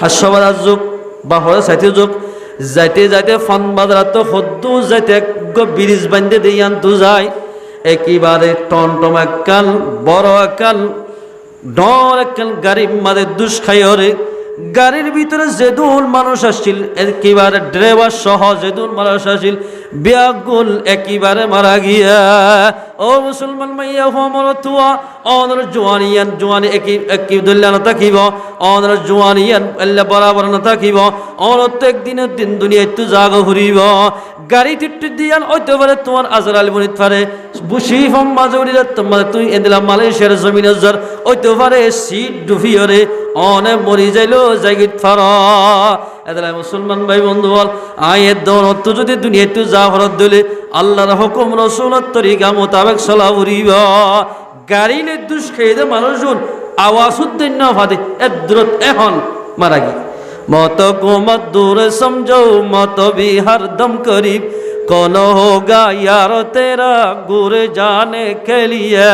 হাস্যবাদার যুগ বা হরে সাইতে যুগ যাইতে যাইতে ফন বাজার তো সদ্দু যাইতে এক ব্রিজ বান্ধে দিয়ে আনতু যায় একেবারে টনটম এককাল বড় এককাল ডর এককাল গাড়ির মাঝে দুষ খাই হরে গাড়ির ভিতরে যেদুল মানুষ আসছিল একেবারে ড্রাইভার সহ যেদুল মানুষ আসছিল ব্যাগুল একেবারে মারা গিয়া ও মুসলমান মাইয়া হমর তুয়া অনর জওয়ানিয়ান জওয়ানি একি দল্লা না থাকিব অনর জওয়ানিয়ান আল্লাহ বরাবর না থাকিব অনত একদিনের দিন দুনিয়া একটু জাগ ঘুরিব গাড়ি টিট্টু দিয়ান হইতে পারে তোমার আজরাল বনিত পারে বুশি ফম মাজুরি তোমার তুই এদিলা মালয়েশিয়ার জমিনের জর হইতে পারে সিট ডুফিয়রে অনে মরি যাইলো জায়গিত ফার এদিলা মুসলমান ভাই বন্ধু বল আয়ের দৌলত যদি দুনিয়া একটু যা হরত দিলে আল্লাহর হুকুম রাসূলের তরিকা মোতাবেক চলা উড়িব গাড়িলে দুষ খেয়ে দে মানুষজন আওয়াজ উদ্দিন না ফাদে এদ্রত এখন মারা গি মত কোমত দূরে সমঝো মত भी हरदम करीब कौन होगा यार तेरा गुरे जाने के लिए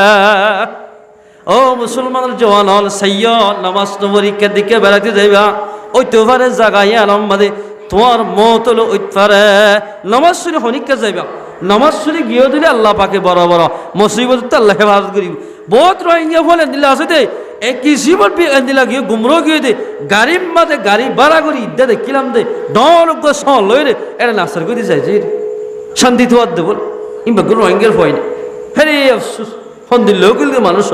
ও মুসলমানের জওয়ান হল সাইয় নামাজ পরীক্ষার দিকে বেড়াতে যাইবা ওইতে পারে জাগায় আলম বাদে তোমার মত হলো ওইতে নামাজ শুনে হনিকা যাইবা নামাজ শুনে গিয়ে দিলে আল্লাহ পাকে বড় বড় মুসিবত আল্লাহ হেফাজত করিব বহুত রোহিঙ্গা ফলে দিলে আছে দে একই জীবন দিলা গিয়ে গুমরো গিয়ে দে গাড়ির মাঝে গাড়ি ভাড়া করি দে দেখিলাম দে ডর লই রে এটা নাসার করে যাই যে শান্তি তো আর দেবল ইম্বা গুলো রোহিঙ্গার হয় না হ্যাঁ আফসুস হন্দিল লোকল মানুষ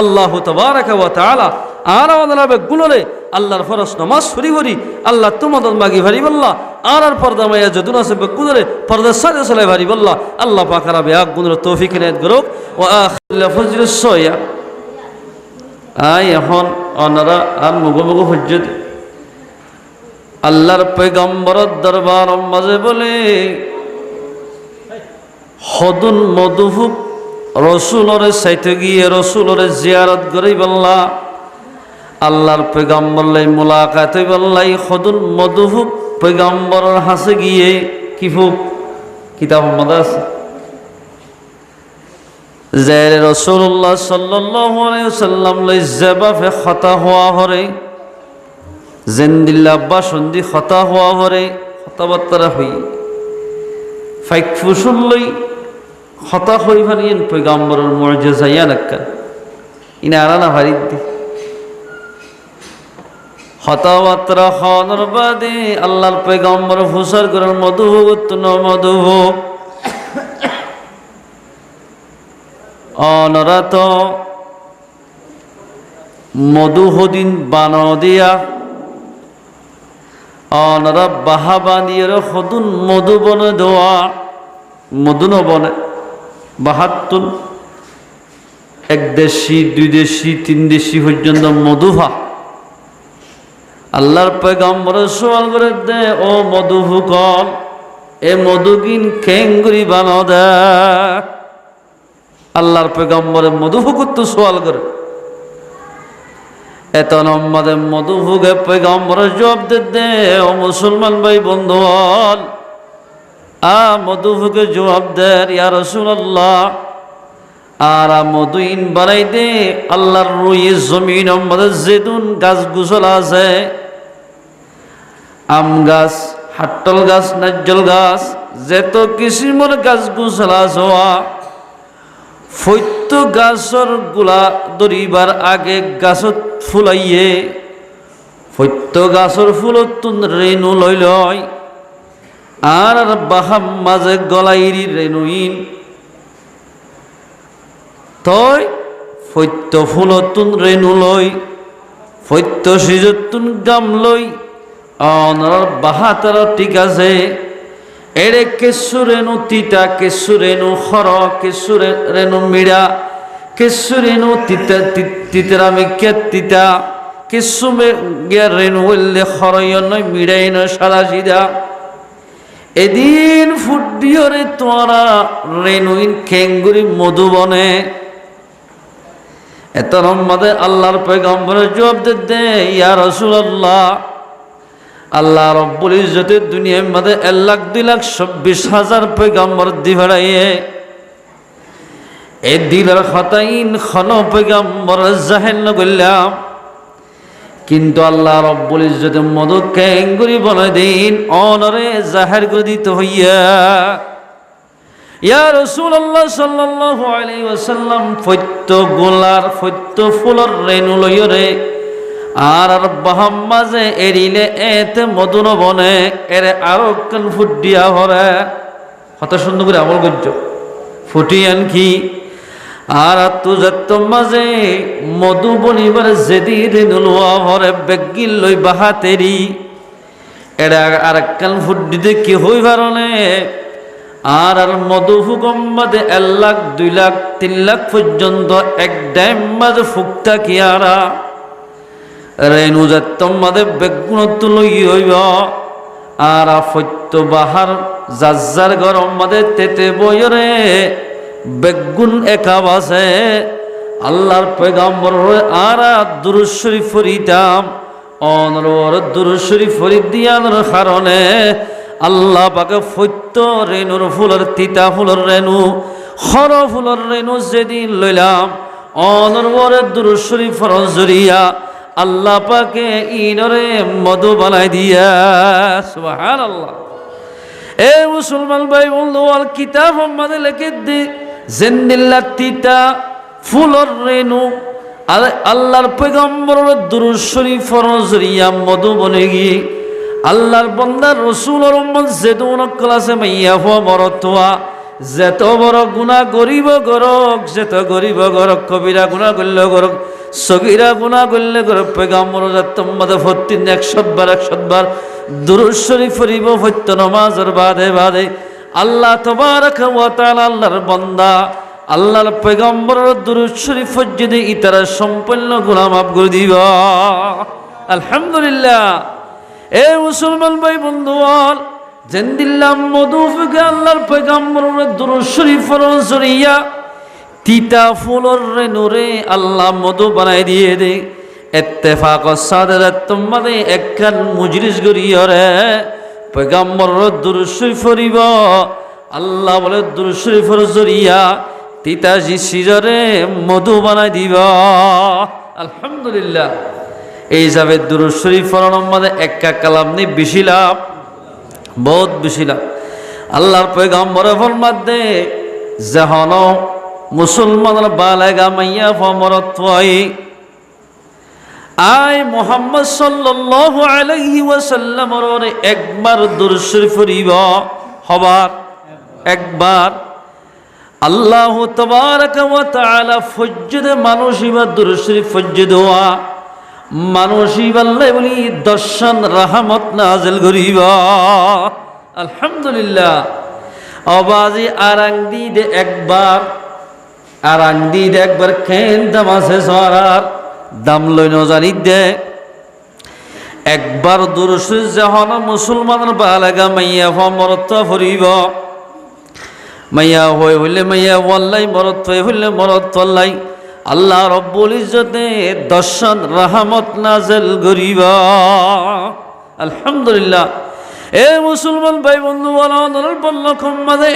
আল্লাহ তাবারাকা ওয়া তাআলা আর আমাদের গুলোরে আল্লাহর ফরজ নামাজ পড়ি পড়ি আল্লাহ তোমাদের মাগি ভারি বল্লা আর পর্দা মাইয়া যদুন আছে গুলোরে পর্দা সাথে চলাই ভারি বল্লা আল্লাহ পাক রাবে আগ গুলোর তৌফিক ইনায়াত করুক ওয়া আখির ফজলুস সয়া আই এখন অনারা আর মুগো হজ্জত আল্লাহর পয়গম্বরের দরবার মাঝে বলে হদুন মধুফুক রসুলরে সাইতে গিয়ে রসুলরে জিয়ারত করি বললা আল্লাহর পয়গম্বর লাই মুলাকাত বললাই হদুন মধুফুক পয়গম্বরের হাসে গিয়ে কি ফুক কিতাব মধ্যে আছে জের রাসূলুল্লাহ সাল্লাল্লাহু আলাইহি ওয়াসাল্লাম লাই জাবাফে খতা হওয়া হরে জিন্দিল্লাহ বাসন্দি খতা হওয়া হরে খতাবাত্তারা হই ফাইক ফুসুল লই খতা হই ভারিয়েন পয়গম্বরের মুজিজা ইয়ানাক্কা ইনা আলানা ভারিদ্দি খতাবাত্রা খানর বাদে আল্লাহর পয়গম্বর ফুসার করেন মধুভুত মধুভু অনরাত মধুহদিন বানো দিয়া অনরা বাহাবানিয়ের হদুন মধুবনে দেওয়া মধুন বনে বাহাত্তুন এক দেশি দুই দেশি তিন দেশি পর্যন্ত মধুভা আল্লাহর পয়গম্বর সওয়াল করে দে ও মধুভুকল এ মধুগিন খেঙ্গুরি বানো দে আল্লাহর পয়গম্বরে মধুভুকত্ব সওয়াল করে এত নম্বরে মধুভুগে পয়গম্বরের জবাব দে ও মুসলমান ভাই বন্ধু মধুভুগে জবাব দে ইয়া রাসূলুল্লাহ আর মধুইন বানাই দে আল্লাহর রুয়ে জমিন আমাদের জেতুন গাছ গুছল আছে আম গাছ হাট্টল গাছ নাজ্জল গাছ যেত কিসিমর গাছ গুছল আছে ফৈত্য গাছর গুলা দরিবার আগে গাছত ফুলাইয়ে ফৈত্য গাছর ফুলত রেণু লই লয় আর বাহাম মাঝে গলাইরি রেণুইন তই ফৈত্য ফুলতুন রেণু লই ফৈত্য সিজতুন গাম লই অনর বাহাতার ঠিক আছে এরে কেশু রেণু তিতা কেশু রেণু খর কেশু রেণু মিড়া কেশু রেণু তিতা তিতরা মেকে তিতা কেশু গিয়া রেণু হইলে খরয় নয় মিড়াই নয় সাদা সিধা এদিন ফুট দিয়রে তোরা রেণুইন খেঙ্গুরি মধুবনে এত রহমতে আল্লাহর পয়গম্বরের জবাব দে ইয়া রাসূলুল্লাহ আল্লাহ রব্বুল ইজ্জতের দুনিয়ার মধ্যে 1,02,26,000 পয়গম্বর দিভাড়াইয়ে এই দিলের খতাইন খন পয়গম্বর জাহেল নগল্লাম কিন্তু আল্লাহ রব্বুল ইজ্জতে মধু কেঙ্গুরি বলে দিন অনরে জাহের করে দিতে হইয়া ইয়া রাসূলুল্লাহ সাল্লাল্লাহু আলাইহি ওয়াসাল্লাম ফত্য গোলার ফত্য ফুলর রেণু লইরে আর বাহাম মাঝে এরিলে এতে মধুর বনে এরে আরো কান ফুট দিয়া হরে কত সুন্দর করে আমল করছো ফুটিয়ান কি আর তুজাত মাঝে মধু বনিবার যেদি রেণু লোয়া হরে বেগিল লই বাহাতেরি এরা আর কান ফুট দিতে কি হই পারনে আর মধু হুকম মাঝে 1 লাখ 2 লাখ 3 লাখ পর্যন্ত এক ডাইম মাঝে ফুকতা কি আরা রেণু যাত্তম মাঝে বেগুনত লই হইব আর ফত্য বাহার যার গরম মাঝে তেতে বইরে বেগুন একা বাসে আল্লাহর পয়গাম্বর আর দুরূদ শরীফ ফরিতাম অনর দুরূদ শরীফ ফরিদ দিয়ানোর কারণে আল্লাহ পাকে ফত্য রেণুর ফুলের তিতা ফুলের রেণু খর ফুলের রেণু যেদিন লইলাম অনর দুরূদ শরীফ ফরজ জরিয়া আল্লাহ পাকে ইনরে মধু বানাই দিয়া সুবহানাল্লাহ। এ মুসলমান ভাই বন্ধু আল কিতাব আমাদের লিখে দি জিন্দিল্লাহ তিতা ফুলর রেণু আল্লাহর পয়গম্বরের দুরূদ শরীফ ফরজ জরিয়া মধু বনে গি আল্লাহর বান্দার রাসূলের উম্মত যেদুন ক্লাসে মাইয়া হওয়া মরতোয়া যেত বড় গুনাহ গরিব গরক যেত গরিব গরক কবিরা গুনাহ করলে গরক সগীরা গুনাহ করলে গরক পয়গম্বর তোমাদের প্রতিদিন 100 বার দুরূদ শরীফ পড়িব ফত্য নামাজের বাদে বাদে আল্লাহ তাবারক ওয়া তাআলা আল্লাহর বান্দা আল্লাহর পয়গম্বরের দুরূদ শরীফ যদি ইতারা সম্পূর্ণ গুনাহ মাফ করে দিবা আলহামদুলিল্লাহ। এ মুসলমান ভাই বন্ধুগণ জেন্দিল্লাম মধুফকে আল্লাহর পয়গম্বরের দুরূদ শরীফ ফরজ জরিয়া তিতা ফুলর রেণুরে আল্লাহ মধু বানাই দিয়ে দে ইত্তেফাক সাদরাত তোমাদে একখান মজলিস গরিয়রে পয়গম্বরের দুরূদ শরীফ পড়িব আল্লাহ বলে দুরূদ শরীফ ফরজ জরিয়া তিতা শিররে মধু বানাই দিবা আলহামদুলিল্লাহ। এই হিসাবে দুরূদ শরীফ পড়ানোর মধ্যে একটা কালাম নেই বেশি লাভ বহুত বেশি লাভ আল্লাহর পয়গম্বর ফরমাতে যখন মুসলমানের বালেগা মাইয়া ফমরত হয় আয় মুহাম্মদ সাল্লাল্লাহু আলাইহি ওয়াসাল্লামের একবার দুরূদ শরীফ পড়িব হবার একবার আল্লাহ তাবারক ওয়া তাআলা ফজ্জদে মানুষিবা দুরূদ শরীফ ফজ্জদওয়া মানুষই বললে বলি দর্শন রহমত নাজিল করিবা আলহামদুলিল্লাহ। আওয়াজি আরাং দিদে একবার কেন দামাসে সরার দাম লই নজারি দে একবার দুরূদ শরীফ যখন মুসলমানের বালাগা মাইয়া ফমরত ফরিব মাইয়া হইলে মাইয়া ওয়াল্লাই মরত হইলে মরত ওয়াল্লাই আল্লাহ রব্বুল ইজ্জতে দর্শন রহমত নাজিল করিবা আলহামদুলিল্লাহ। এ মুসলমান ভাই বন্ধু বলল কম্মাদে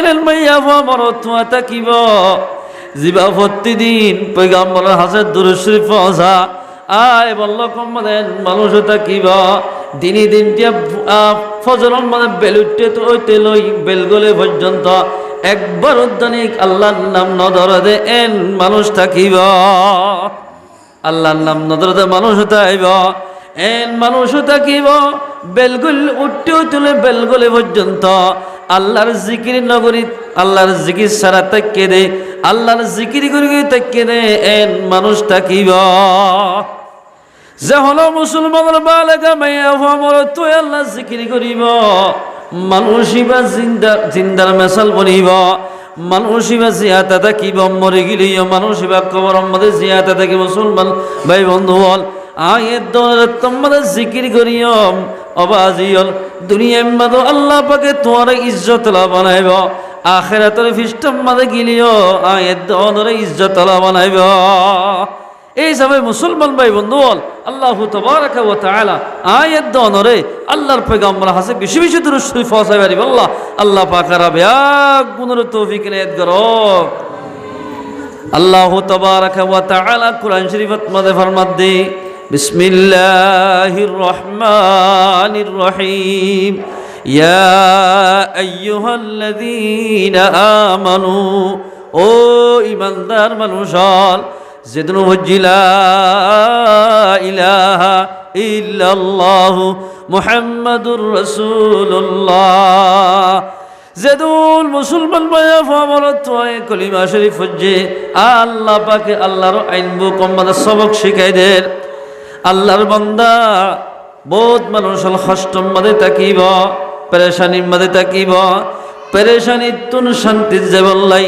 এল মাইয়া ফমরত তাকিব জিবা প্রতিদিন পয়গম্বরের হাজার দুরূদ শরীফ পড়া আয় বলল কম্মাদে মানুষ তাকিব দিনই দিনটিয়া ফজর মানে বেলুটে তো ওইতে লই বেলগলে পর্যন্ত একবার উদ্দানিক আল্লাহর নাম নদরদে এন মানুষ থাকিব আল্লাহর নাম নদরদে মানুষ থাইব এন মানুষ থাকিব বেলগুল উঠতে তুলে বেলগলে পর্যন্ত আল্লাহর জিকির নগরী আল্লাহর জিকির সারা তাকিয়ে দে আল্লাহর জিকির করি তাকিয়ে দে এন মানুষ থাকিব যে হলো মুসলমানের বালেগা মাইয়া হমর তুই আল্লাহ জিকির করিব মানুষিবা জিন্দার মেসাল বনিব মানুষিবা জিয়াতা থাকিব মরে গিলিও মানুষিবা কবর মধ্যে জিয়াতা থাকি মুসলমান ভাই বন্ধু বল আয়ের দৌলত তোমাদের জিকির করিও অবাজিয়ল দুনিয়ার মধ্যে আল্লাহ পাকে তোমার ইজ্জত বানাইব আখিরাতের ফিস্টম মধ্যে গিলিও আয়ের দৌলত ইজ্জত বানাইব। এই সবাই মুসলমান ভাই বন্ধু বল আল্লাহ তাবারক ওয়া তাআলা আয়াত দনরে আল্লাহর পয়গম্বর হাসে বেশি বেশি দুরূদ শরীফ পড়াই পারি আল্লাহ আল্লাহ পাকের বিয়াক গুণের তৌফিক নেত করো। আল্লাহ তাবারক ওয়া তাআলা কুরআন শরীফত মধ্যে ফরমাত দে বিসমিল্লাহির রহমানির রহিম ইয়া আইয়ুহাল্লাযীনা আমানু ও ঈমানদার মানুষ যেদিন লা ইলাহা ইল্লাল্লাহু মুহাম্মাদুর রাসূলুল্লাহ যেদুল মুসলমান ভাইয়া ফামরত হয় কলিমা শরীফ হজ্জে আল্লাহ পাকে আল্লাহর আইন বুক আমাদের সবক শিখাই দেন আল্লাহর বান্দা বহুত মানুষ হল কষ্টর মাঝে থাকিব পেরেশানির মাঝে থাকিব পেরেশানির তুন শান্তির জেবল্লাই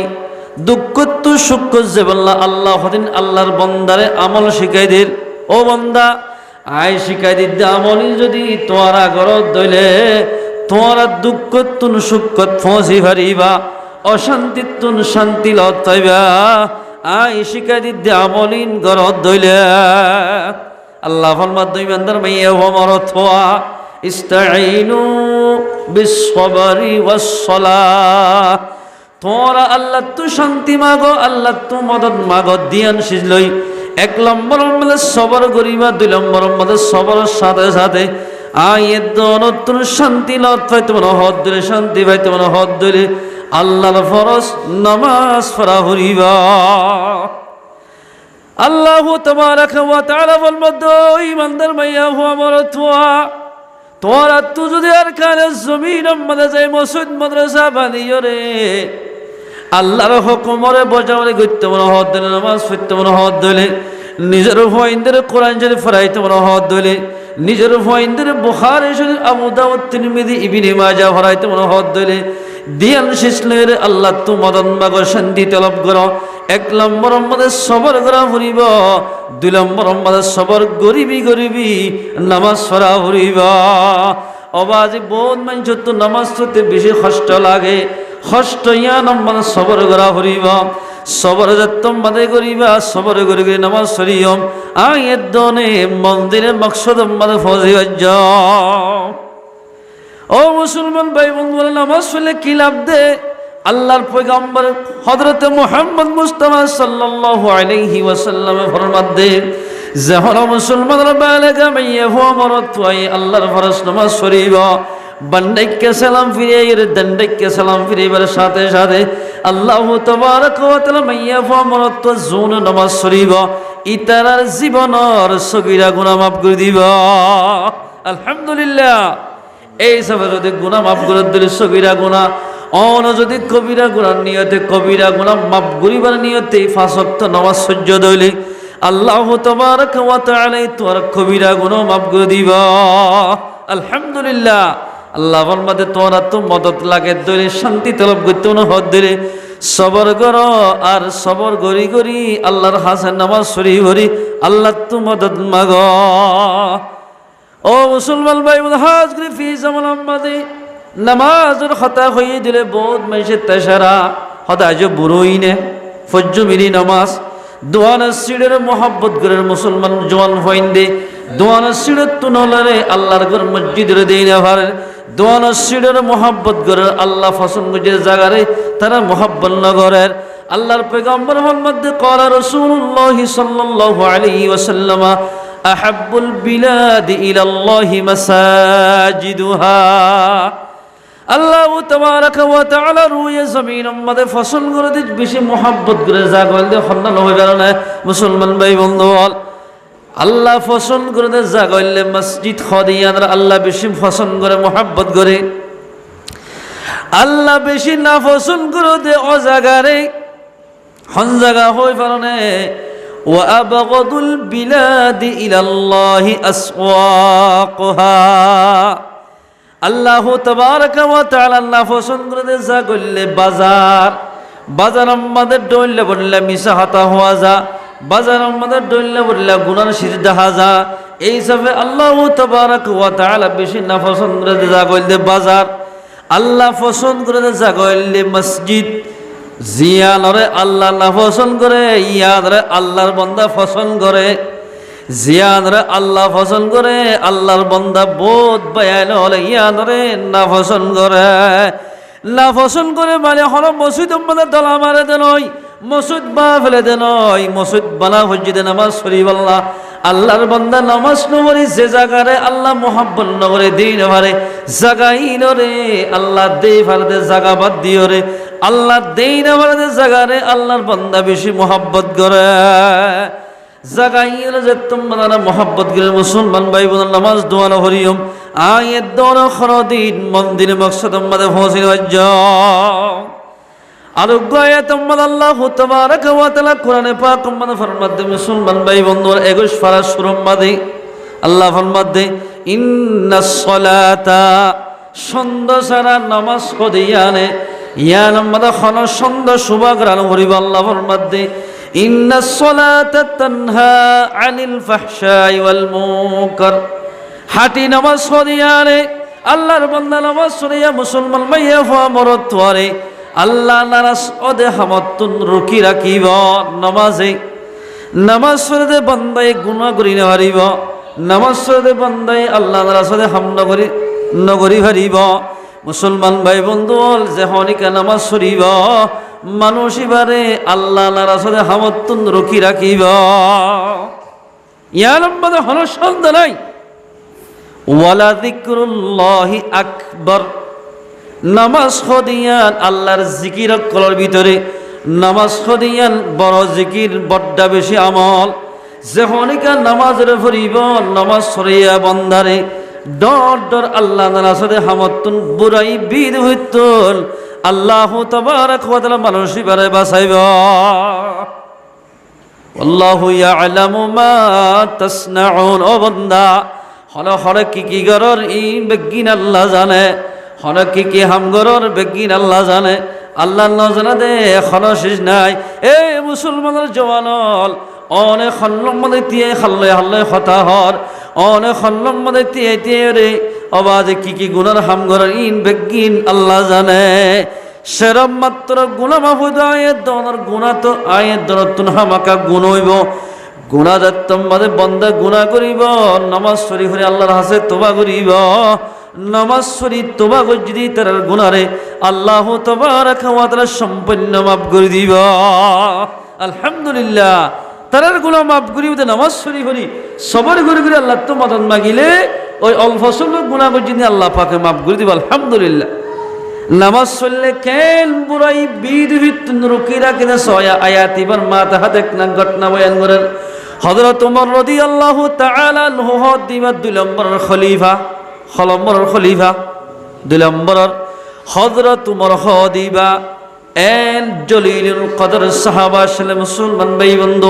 দুঃখ তু সুখ জেবল্লা আল্লাহ হদিন আল্লাহর বন্দারে আমল শিখাই দিল ও বন্দা আয় শিখাই দিতে আমলি যদি তোরা গরত দইলে তোরা দুঃখ তুন সুখ ফসি ভারিবা অশান্তির তুন শান্তি লইবা আয় শিখাই দিতে আমলিন গরত দইলে আল্লাহ ফরমাত দুই বান্দার মাইয়া ওমরত হওয়া ইস্তাঈনু বিসসবরি ওয়াসসালাহ তোরা আল্লাহ তু শান্তি মাগো আল্লাহ তু মদত মাগো দিয়ান সিজলই এক নম্বর মধ্যে সবর করিবা দুই নম্বর মধ্যে সবরের সাথে সাথে আয়ের দনতুন শান্তি লত পাইতে মনে হদ দিলে শান্তি পাইতে মনে হদ দিলে আল্লাহর ফরজ নামাজ পড়া হরিবা আল্লাহু তাবারাকা ওয়া তাআলা বলমতো ঈমানদার মাইয়া হুয়া মরতুয়া তোরা তু যদি আর কানে জমিন মধ্যে যাই মসজিদ মাদ্রাসা বানিও রে আল্লাহর হুকুমরে বজাওয়ারে করতে মনে হদ দিলে নামাজ পড়তে মনে হদ দিলে নিজের ভয়দের কোরআন শরীফ পড়াইতে মনে হদ দিলে নিজের ভয়দের বুখারী শরীফ আবু দাউদ তিরমিজি ইবনে মাজাহ পড়াইতে মনে হদ দিলে দিয়ান শেষলের আল্লাহ তু মদন মাগো শান্তি তলব করো এক নম্বর মধ্যে সবর করা ফুরিব দুই নম্বর মধ্যে সবর গরিবি গরিবি নামাজ পড়া ফুরিব অবাজি বহুত মানুষ তো নামাজ পড়তে বেশি কষ্ট লাগে কষ্ট ইয়া নম্বর সবর করা ফুরিব সবর যত্তম বাদে করিবা সবর করি করি নামাজ পড়িয়ম আয়ের দনে মন্দিরের মকসদ বাদে ফজি ও মুসলমান ভাই বন্ধুরা নামাজ পড়লে কি লাভ দে আল্লাহর পয়গম্বর হযরত মুহাম্মদ মুস্তাফা সাল্লাল্লাহু আলাইহি ওয়াসাল্লাম ফরমান দে যখন মুসলমানরা বালাগা মাইয়া ফমরত ওই আল্লাহর ফরজ নামাজ পড়িবা বান্দাইকে সালাম ফিরিয়ে দন্ডাইকে সালাম ফিরিবার সাথে সাথে আল্লাহু তাবারাকা ওয়া তাআলা মাইয়া ফমরত জুন নামাজ পড়িবা ইতারার জীবনের সগীরা গুনাহ মাফ করে দিবা আলহামদুলিল্লাহ এই সবে যদি গুনাহ মাফ করে দিলে সগীরা গুনাহ অন যদি কবিরা গুনাহ নিয়তে কবিরা গুনাহ মাফ করিবার নিয়তে পাঁচ ওয়াক্ত নামাজ সহ্য দইলে আল্লাহু তাবারাকা ওয়া তাআলা তোর কবিরা গুনাহ মাফ করে দিবা আলহামদুলিল্লাহ আল্লাহ ফরমাতে তোরা তো মদত লাগে দইলে শান্তি তলব করতে না হদ দিলে সবর করো আর সবর গরি গরি আল্লাহর হাসান নামাজ শরীফ হরি আল্লাহ তো মদত মাগো ও মুসলমান ভাই হাজ করে ফি জামান আমাদে নামাজের কথা হয়ে দিলে বহুত মাইসে তেসারা হতা আজ বুড়োই নে ফজ্জ মিলি নামাজ দোয়ানা সিড়ের মোহাব্বত করে মুসলমান জওয়ান হইন দে দোয়ানা সিড়ের তুনলারে আল্লাহর ঘর মসজিদের দেই না ভারে দোয়ানা সিড়ের মোহাব্বত করে আল্লাহ পছন্দ যে জায়গারে তারা মোহাব্বত নগরের আল্লাহর পয়গম্বর মুহাম্মদ ক্বালা রাসূলুল্লাহ সাল্লাল্লাহু আলাইহি ওয়াসাল্লাম আহাব্বুল বিলাদ ইলাল্লাহি মাসাজিদুহা আল্লাহ তাবারাকা ওয়া তাআলা রুয়ে জমিন আমাদের ফসল করে দিস বেশি মোহাব্বত করে জাগল দে হন্না হয়ে গেল না মুসলমান ভাই বন্ধু আল্লাহ ফসল করে দে জাগলে মসজিদ খদিয়ান আল্লাহ বেশি ফসল করে মোহাব্বত করে আল্লাহ বেশি না ফসল করে দে ও জায়গারে হন জায়গা হই পারনে ওয়া আবগাদুল বিলাদি ইলাল্লাহি আসওয়াকুহা আল্লাহু তাবারাকা ওয়া তাআলা আল্লাহ পছন্দ করে যা করলে বাজার বাজার আমাদের ডইলে বললে মিশা হাতা হওয়া যা বাজার আমাদের ডইলে বললে গুনার শির দেখা যা এই সবে আল্লাহু তাবারাকা ওয়া তাআলা বেশি না পছন্দ করে যা করলে বাজার আল্লাহ পছন্দ করে যা করলে মসজিদ জিয়ানরে আল্লাহ না পছন্দ করে ইয়ানরে আল্লাহর বান্দা পছন্দ করে জিয়ানরে আল্লাহ পছন্দ করে আল্লাহর বান্দা বোধ বায়ান হলে ইয়ানরে না পছন্দ করে না পছন্দ করে মানে হলো মসজিদ আমাদের দলা মারে দে নয় মসজিদ বা ফেলে দে নয়, মসজিদ বানা মসজিদে নামাজ শরীফ আল্লাহ আল্লাহর বান্দা নামাজ নগরী যে জায়গারে আল্লাহ মোহাব্বত নগরে দিন পারে জাগাই নরে আল্লাহ দেই পারে জাগা বাদ দিও রে আল্লাহ দেই না পারে জাগারে আল্লাহর বান্দা বেশি মোহাব্বত করে জাগাই যে তোমরা মোহাব্বত করে মুসলমান ভাই বোন নামাজ দোয়ানো হরিয়ম আয়ের দোয়ানো খরদিন মন্দিরে মকসদ আমাদের পৌঁছে যাও আরোগ্য আয়াত আল্লাহ তাবারাক ওয়া তাআলা কোরআনে পাক ফরমাতে মুসলমান ভাই বন্ধুরা 21 পারা সূরা মাদে আল্লাহ ফরমাতে ইন্নাস সালাতা সন্ধ্যা সারা নামাজ কদিয়ানে ইয়া নামাজ খন সন্ধ্যা সুবাগ্রান হরিব আল্লাহ ফরমাতে ইন্নাস সালাতা তানহা আনিল ফাহশাই ওয়াল মুনকার হাটি নামাজ কদিয়ানে আল্লাহর বান্দা নামাজ পড়িয়া মুসলমান মাইয়া হওয়া মরদ তোয়ারে আল্লাহ নারাজ ওদে হামতুন রুকি রাখিব নামাজে নামাজ পড়ে বান্দায় গুনাহ করি না হারিব নামাজ পড়ে বান্দায় আল্লাহ নারাজ ওদে হাম নগরী হারিব মুসলমান ভাই বন্ধু যে হনিকা নামাজ পড়িব মানুষ এবারে আল্লাহ নারাজ ওদে হামতুন রুকি রাখিব ইয়ার মধ্যে হলো সন্দেহ নাই ওয়ালা যিকরুল্লাহি আকবার নামাজ খদিয়ান আল্লাহর জিকির কলার ভিতরে নামাজ খদিয়ান বড় জিকির বড্ডা বেশি আমল যেহনিকা নামাজের ফরিব নামাজ সরিয়া বন্ধারে ডর ডর আল্লাহ নারাসে হামতুন বুরাই বিদ হইতুল আল্লাহ তাবারাক ওয়া তাআলা মানুষই বারে বাঁচাইব আল্লাহু ইয়ালামু মা তাসনাউন ও বান্দা হল হল কি গরর ই বেগিন আল্লাহ জানে হন কি হামগরর বেগিন আল্লাহ জানে আল্লাহ ন জানা দে এখন শেষ নাই এই মুসলমানের জওয়ানল অনেক খল্লম মধ্যে দিয়ে খাল্লে হাল্লে হতা হর অনেক খল্লম মধ্যে দিয়ে দিয়ে রে অবাধে কি গুনার হামগরর ইন বেগিন আল্লাহ জানে সেরম মাত্র গুণা মাহফুদ আয়ের দনের গুণা তো আয়ের দনতুন হামাকা গুণ হইব গুণা যাত্তম বাদে বন্দা গুণা করিব নামাজ শরীফ হরে আল্লাহর হাসে তোবা করিব নামাজ শরীফ তোবা যদি তার গুনারে আল্লাহ তাবারাক ওয়া তাআলা সম্পূর্ণ মাফ করে দিব আলহামদুলিল্লাহ তার গুনাহ মাফ করিব নামাজ শরীফ হরি সবার করে করে আল্লাহ তো মদন মাগিলে ওই অল্প স্বল্প গুনাহ যদি আল্লাহ পাকে মাফ করে দিব আলহামদুলিল্লাহ নামাজ পড়লে কেন বুড়াই বিদ ভিত্তুন রুকিরা কিনা ছয় আয়াত এবার মাথা হাতে না ঘটনা বয়ান করেন হযরত ওমর রাদিয়াল্লাহু তাআলা আনহু দিবার 2 নম্বরের খলিফা দুই নম্বরের হযরত ওমর হদিবা এন জলিলুল কদর সাহাবা সাল্লাল্লাহু মুসলমান ভাই বন্ধু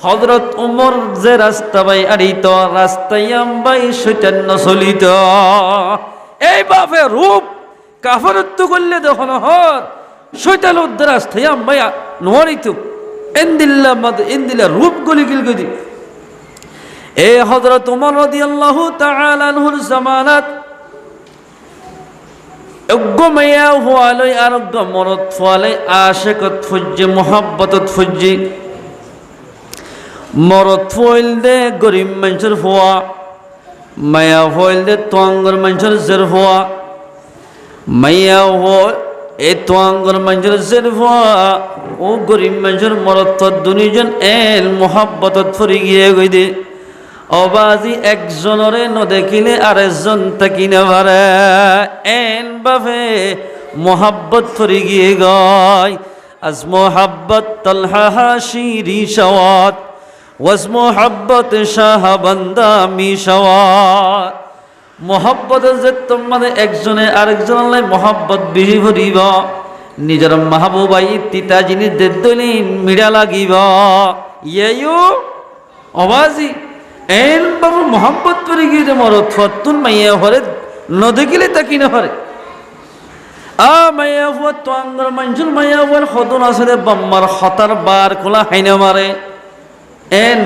হযরত ওমর যে রাস্তা বাই আড়িত রাস্তায় আমবাই শয়তান চলিত এই বাপে রূপ কাফারত্ব করলে দেখুন হর শৈতান উদ্ধার রাস্তায় আমবাই নোয়ারিত এন্দিল্লা রূপ গলি গিলগদি এ হযরত ওমর রাদিয়াল্লাহু তাআলা আনহুর জামানাত অগমায়া হওয়ালই আর মরদ ফলে আশিকত ফুজ্জে মোহাব্বতত ফুজ্জে মরদ ফইল দে গরিব মানুষের হওয়া মায়া ফইল দে তোয়াঙ্গর মানুষের জের হওয়া মায়া হয় এ তোয়াঙ্গর মানুষের জের হওয়া ও গরিব মানুষের মরদ দুনিজন এল মোহাব্বতত ফুরি গিয়ে গই দে অবাজি একজনরে নদেখিলে আরেকজন থাকি না পারে এন বাফে মোহাব্বত ফুরি গিয়ে গয় আজ মোহাব্বত তালহা হাশিরি শাওয়াত ওয়াজ মোহাব্বত শাহবান্দা মি শাওয়াত মোহাব্বত যে তোমার একজনে আরেকজনের মোহাব্বত বেশি ভরিব নিজের মাহবুবাই তিতা জিনিস দেদলিন মিড়া লাগিব ইয়েও অবাজি এন বাবু মোহাম্মত করে গিয়ে মরদ ফতুন মাইয়া হরে নদেখিলে তাকি না হরে আ মাইয়া হুয়া তোয়াঙ্গর মানুষের মাইয়া হুয়ার হদন আসলে বাম্মার হতার বার খোলা হাইনা মারে এন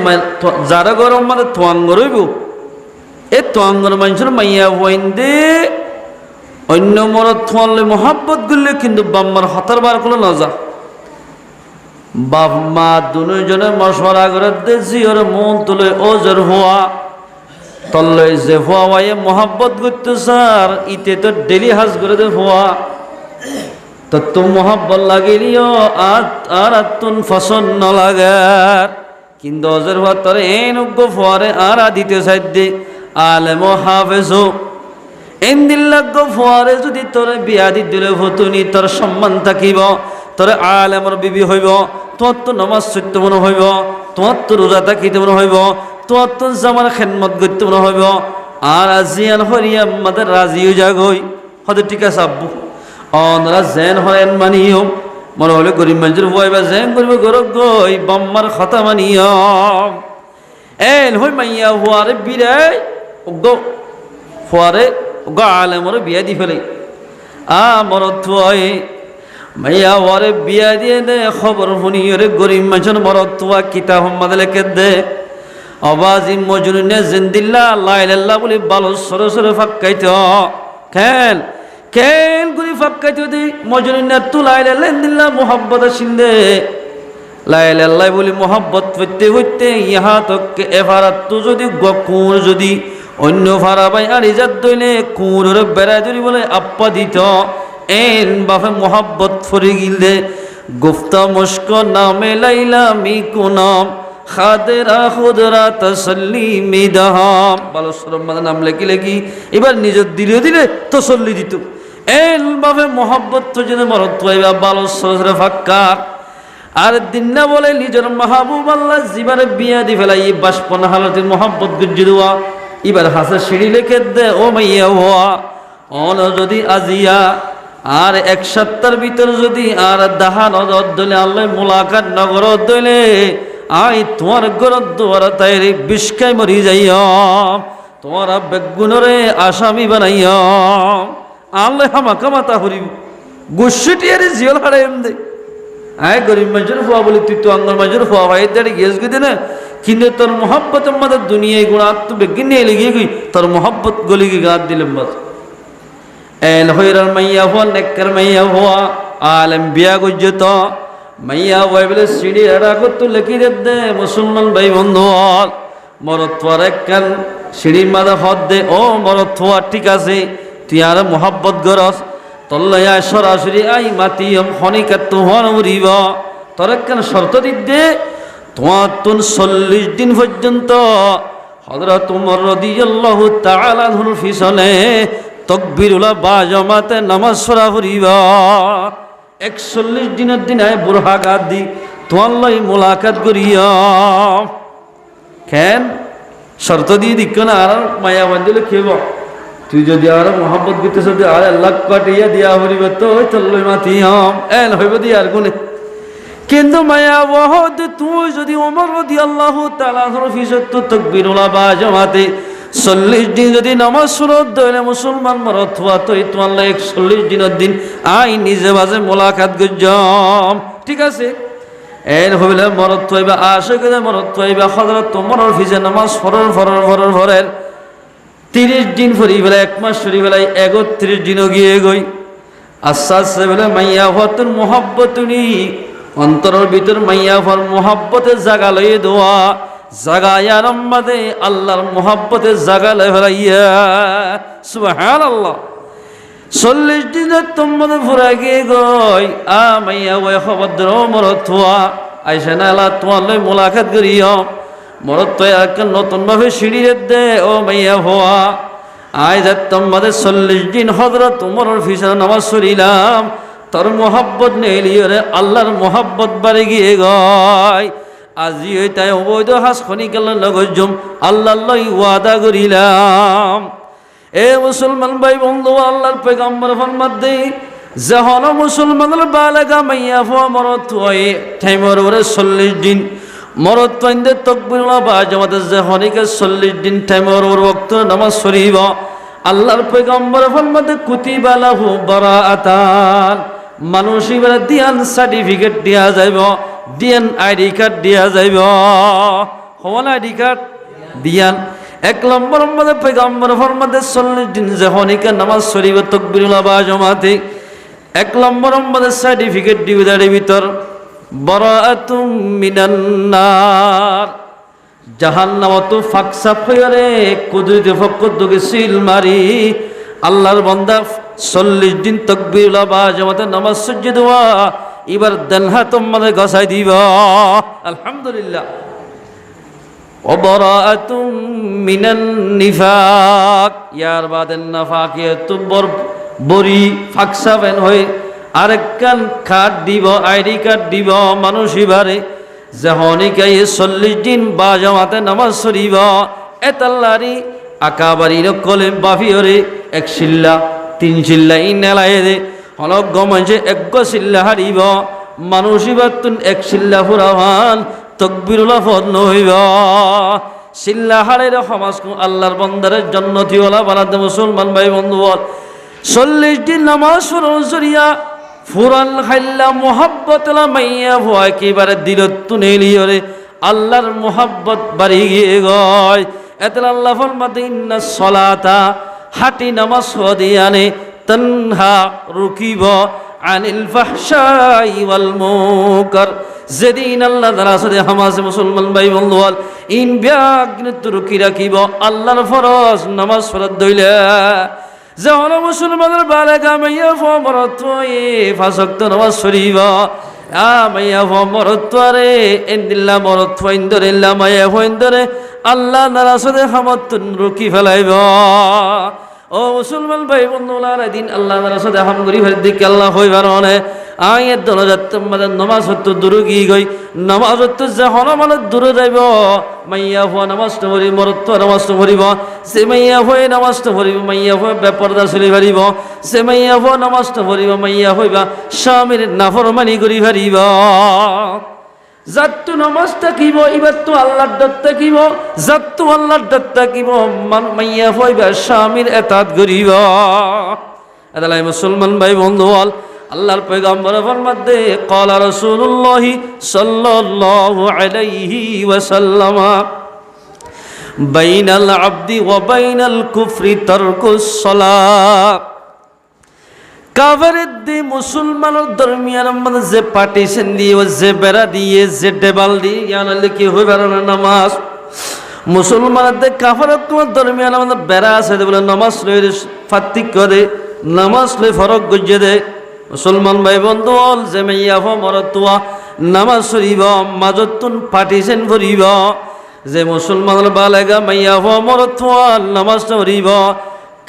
যারা গরম মানে তোয়াঙ্গর হইব এ তোয়াঙ্গর মানুষের মাইয়া হুয়াইন দে অন্য মরদ থোয়ালে মোহাব্বত করলে কিন্তু বাম্মার হতার বার খোলা না যা বাপ মা দুজনে মশওয়ারা করে দেশি ওর মন তুলে ওজর হওয়া তল্লে যে হওয়া ভাইয়ে মোহাব্বত করতে স্যার ইতে তো ডেলি হাজ করে দে হওয়া তো মোহাব্বত লাগিলিও আর তুন ফসন ন লাগার কিন্তু অজর হওয়ার তরে এনুগ্য ফরে আর দিতে সাইডে আলেম হাফেজ এন দিল্লাগ্য ফরে যদি তোরে বিয়া দি দিলে হতুনি তোর সম্মান থাকিব তোর আলেমর বিবি হইব তোমার তো নমাজ সত্য মনে হইব তোমার তো রোজা থাকিতে মনে হইব তোমার তো জামার খেদমত করতে মনে হইব আর আজিয়ান হরিয়া আমাদের রাজিও জাগই হয়তো ঠিক আছে আব্বু অনরা জেন হরেন মানিও মনে হলে গরিব মানুষের বইবা জেন করিব গরব গই বাম্মার খতা মানিও এন হই মাইয়া হুয়ারে বিরাই গো হুয়ারে গো আলেমর বিয়া দি ফেলে মরত হয় মাইয়া হুয়ারে বিয়া দিয়ে দে খবর শুনি রে গরিব মানুষের মরত হওয়া কিতা হম্মাদ লেখে দে অবাজি মজনুনে জিন্দিল্লা লাইলাল্লাহ বলি বালো সরে সরে ফাক্কাইত খেল কেন গুলি ফাক্কাইতে দি মজনুনে তু লাইলাল্লাহ জিন্দিল্লা মোহাব্বত সিন্দে লাইলাল্লাহ বলি মোহাব্বত হইতে হইতে ইহা তক এফারাত তু যদি গকুর যদি অন্য ফারা ভাই আর ইজাত দইলে কুরের বেড়াই ধরি বলে আপ্পা দিত এন বাফে মোহাব্বত ফরি গিলদে গুফতা মুস্ক নামে লাইলা মি কুনাম খাদেরা খুদরা তসল্লি মিদহাম ভালো সরম নাম লেখি লেখি এবার নিজের দিলে দিলে তসল্লি দিত এন বাফে মোহাব্বত তো যেন মরত হইবা ভালো সরে ফাক্কার আর দিন না বলে নিজের মাহবুব আল্লাহ জীবনে বিয়া দি ফেলাই বাষ্পন হালতের মোহাব্বত গুজি দেওয়া এবার হাসে সিঁড়ি লেখে দে ও মাইয়া হওয়া অন যদি আজিয়া আর এক সপ্তাহের ভিতর যদি আর দাহা নজর দলে আল্লাহ মোলাকাত নগর দলে আই তোমার গরদ দোয়ার তাই বিষকাই মরি যাইয়া তোমার বেগুনরে আসামি বানাইয়া আল্লাহ হামাকা মাতা হরিব গুসিটিয়ারে জিয়ল হারাইম দে আয় গরিব মানুষের হওয়া বলি তুই তো আঙ্গল মানুষের হওয়া ভাই দাঁড়ি গিয়েছ গিয়ে না কিন্তু তোর মোহাব্বত আমাদের দুনিয়ায় গুণ আত্মবিজ্ঞান নিয়ে লেগে গই তোর মোহাব্বত গলি গিয়ে গাত দিলাম বাস এল হইরার মাইয়া হওয়া নেকর মাইয়া হওয়া আলেম বিয়া গজ্জত মাইয়া হওয়া বলে সিঁড়ি রাখো তো লেখি দে মুসলমান ভাই বন্ধু মরত একখান সিঁড়ির মাথা হদ দে ও মরত হওয়া ঠিক আছে তুই আর মোহাব্বত গরস তল্লাইয়া সরাসরি আই মাতি খনিকা তোহান উড়িব তোর একখান শর্ত দিতে তোমার তুন 40 দিন পর্যন্ত হযরত উমর রাদিয়াল্লাহু তাআলা আনহুর পিছনে তাকবীরুল্লাহ বা জামাতে নামাজ পড়া করিব 41 দিনের দিন আয় বুরহা গাদ দি তোমার লাই মোলাকাত করিয়া কেন শর্ত দিয়ে দিক না আর মায়া বান্ধিলে খেব তুই যদি আর মোহাম্মত করতে যদি আর আল্লাহ কাটিয়া দিয়া হরিব তো চল্লই মাতি এন হইব দি আর গুনে কিন্তু মায়া ওহদ তুই যদি ওমর রাদিয়াল্লাহু তাআলা ফিসত তাকবীরুল্লাহ বা জামাতে 40 দিন যদি নামাজ সুরত দইলে মুসলমান মরত হওয়া তো তোমার 41 দিনের দিন আই নিজে মাঝে মোলাকাত গজ্জম ঠিক আছে এর হইলে মরত হইবা আশিকে মরত হইবা হযরত ওমরের ফিজে নামাজ ফরর 30 দিন ফরি বেলা 1 মাস ফরি বেলায় 31 দিনও গিয়ে গই আস্তে আস্তে বেলা মাইয়া হওয়ার মোহাব্বতুনি অন্তরের ভিতর মাইয়া হওয়ার মোহাব্বতে জাগা লইয়ে দেওয়া জাগায়ার আম্মাদে আল্লাহর মোহাব্বতে জাগা লই ফেলাইয়া সুবহানাল্লাহ 40 দিনের তোমাদের ফুরা গিয়ে গই মাইয়া ওই খবর ধরো মরত হওয়া আইসা না আল্লাহ তোমার লই মোলাকাত করিও মরত তো এক নতুন ভাবে সিঁড়ি দে ও মাইয়া হওয়া আই যা তোমাদের 40 দিন হযরত উমরের পিছনে নামাজ পড়িলাম তোর মোহাব্বত নেলিও রে আল্লাহর মোহাব্বত বাড়ি গিয়ে গয় আজি ওই তাই অবৈধ হাস খনিকাল লগজম আল্লাহ লই ওয়াদা করিলাম এ মুসলমান ভাই বন্ধু আল্লাহর পয়গম্বর ফরমাত দেই যখন মুসলমানের বালাগা মাইয়া হওয়া মরত হয় টাইমর ওরে 40 দিন মরত পাইন্দে তাকবীরুল্লাহ বা জামাতে যখনকে 40 দিন টাইমর ওর ওয়াক্ত নামাজ পড়িব আল্লাহর পয়গম্বর ফরমাতে কুতিবা লাহু বারাআতান মানুষই বেলা দিয়ান সার্টিফিকেট দিয়া যাইব দিয়ান আইডি কার্ড দিয়া যাইব হওয়ান আইডি কার্ড দিয়ান 1 নম্বর মধ্যে পয়গম্বর ফরমাতে 40 দিন যখনকে নামাজ পড়িব তাকবীরুল্লাহ বা জামাতে 1 নম্বর মধ্যে সার্টিফিকেট দিবে দাঁড়ি ভিতর বারাআতুম মিনান নার জাহান্নামত ফাকসা ফয়রে কুদরতে ফকত দগে সিল মারি আল্লাহর বান্দা 40 দিন তাকবীরুল্লাহ বা জামাতে নামাজ সজ্জে দেওয়া এবার দেনহা তোমাদের গসাই দিব আলহামদুলিল্লাহ ওবরাআতুম মিনান নিফাক ইয়ার বাদেন নাফাকিয়াতু বরি ফাকসাবেন হই আরেকখান কার্ড দিব আইডি কার্ড দিব মানুষ ইবারে যহনিকাই 40 দিন বা জামাতে নামাজ পড়িব এতাল্লারি আকাবারির কলে বাফিয়রে 1 শিল্লা 3 শিল্লা ইনেলায়ে দে হলক গমজে 1 শিল্লা হারিব মানুষ ইবাতুন 1 শিল্লা ফুরাওয়ান তাকবীরুল্লাহ ফদ নইব শিল্লা হারের সমাজ আল্লাহর বান্দারের জান্নাতি ওয়ালা বানাতে মুসলমান ভাই বন্ধু 40 দিন নামাজ পড়িয়া ফুরান খাইল্লা মোহাব্বতলা মাইয়া ভয় একেবারে দিলত নেলিয়রে আল্লাহর মোহাব্বত বাড়ি গিয়ে গয় এত আল্লাহ ফরমাতে ইন্না সলাতা হাটি নামাজ হদিয়ানে তানহা রুকিব আনিল ফাহশাই ওয়াল মুনকার যেদিন আল্লাহ তাআলা সাথে হামাজে মুসলমান ভাই বন্ধু ইন ব্যাগ্নত রুকি রাখিব আল্লাহর ফরজ নামাজ ফরজ দইলে যে হলো মুসলমানের বালেগা মাইয়া ফমরত্বয়ে ফাসক্ত নামাজ পড়িব মাইয়া ফমরত্বরে এন্দিল্লা মরত্ব ইন্দরিল্লা মাইয়া ফইন্দরে আল্লাহ নারাসদে হামতুন রুকি ফেলাইব ও মুসলমান ভাই বন্ধুলার দিন আল্লাহ নারাসদে হাম করি ফের দিকে আল্লাহ হইবার অনে আয়ের দলজাত মাদের নামাজ হতো দূর গি গই নামাজ হতো যে হনমানের দূরে যাইব মাইয়া হওয়া নামাজটা পড়ি মরত্ব নামাজটা পড়িব সে মাইয়া হয়ে নামাজটা পড়িব মাইয়া হয়ে বেপরদা চলি পারিব সে মাইয়া হওয়া নামাজটা পড়িব মাইয়া হইবা স্বামীর নাফরমানি করি পারিব যাত্তু নামাজ থাকিব এবার তো আল্লাহর ডর থাকিব যাত্তু আল্লাহর ডর থাকিব মাইয়া হইবা স্বামীর এতাত করিব এদালাই মুসলমান ভাই বন্ধু আল্লাহর পয়গম্বর ফরমাতে ক্বালা রাসূলুল্লাহি সাল্লাল্লাহু আলাইহি ওয়াসাল্লাম বাইনাল আবদি ওয়া বাইনাল কুফরি তারকুস সালাত কাফেরের দি মুসলমানের দরমিয়ান মধ্যে যে পার্টিশন দিয়ে যে বেড়া দিয়ে যে দেবাল দিয়ে জানালে কি হইবে না নামাজ মুসলমানদের কাফেরের দরমিয়ান মধ্যে বেড়া আছে বলে নামাজ লইলে ফাতিক করে নামাজ লই ফরক গজে দে মুসলমান ভাই বন্ধু যে মাইয়া মরতুয়া নামাজ পড়িব মাজতুন পার্টিশন করিব যে মুসলমানের বালেগা মাইয়া মরতুয়া নামাজ পড়িব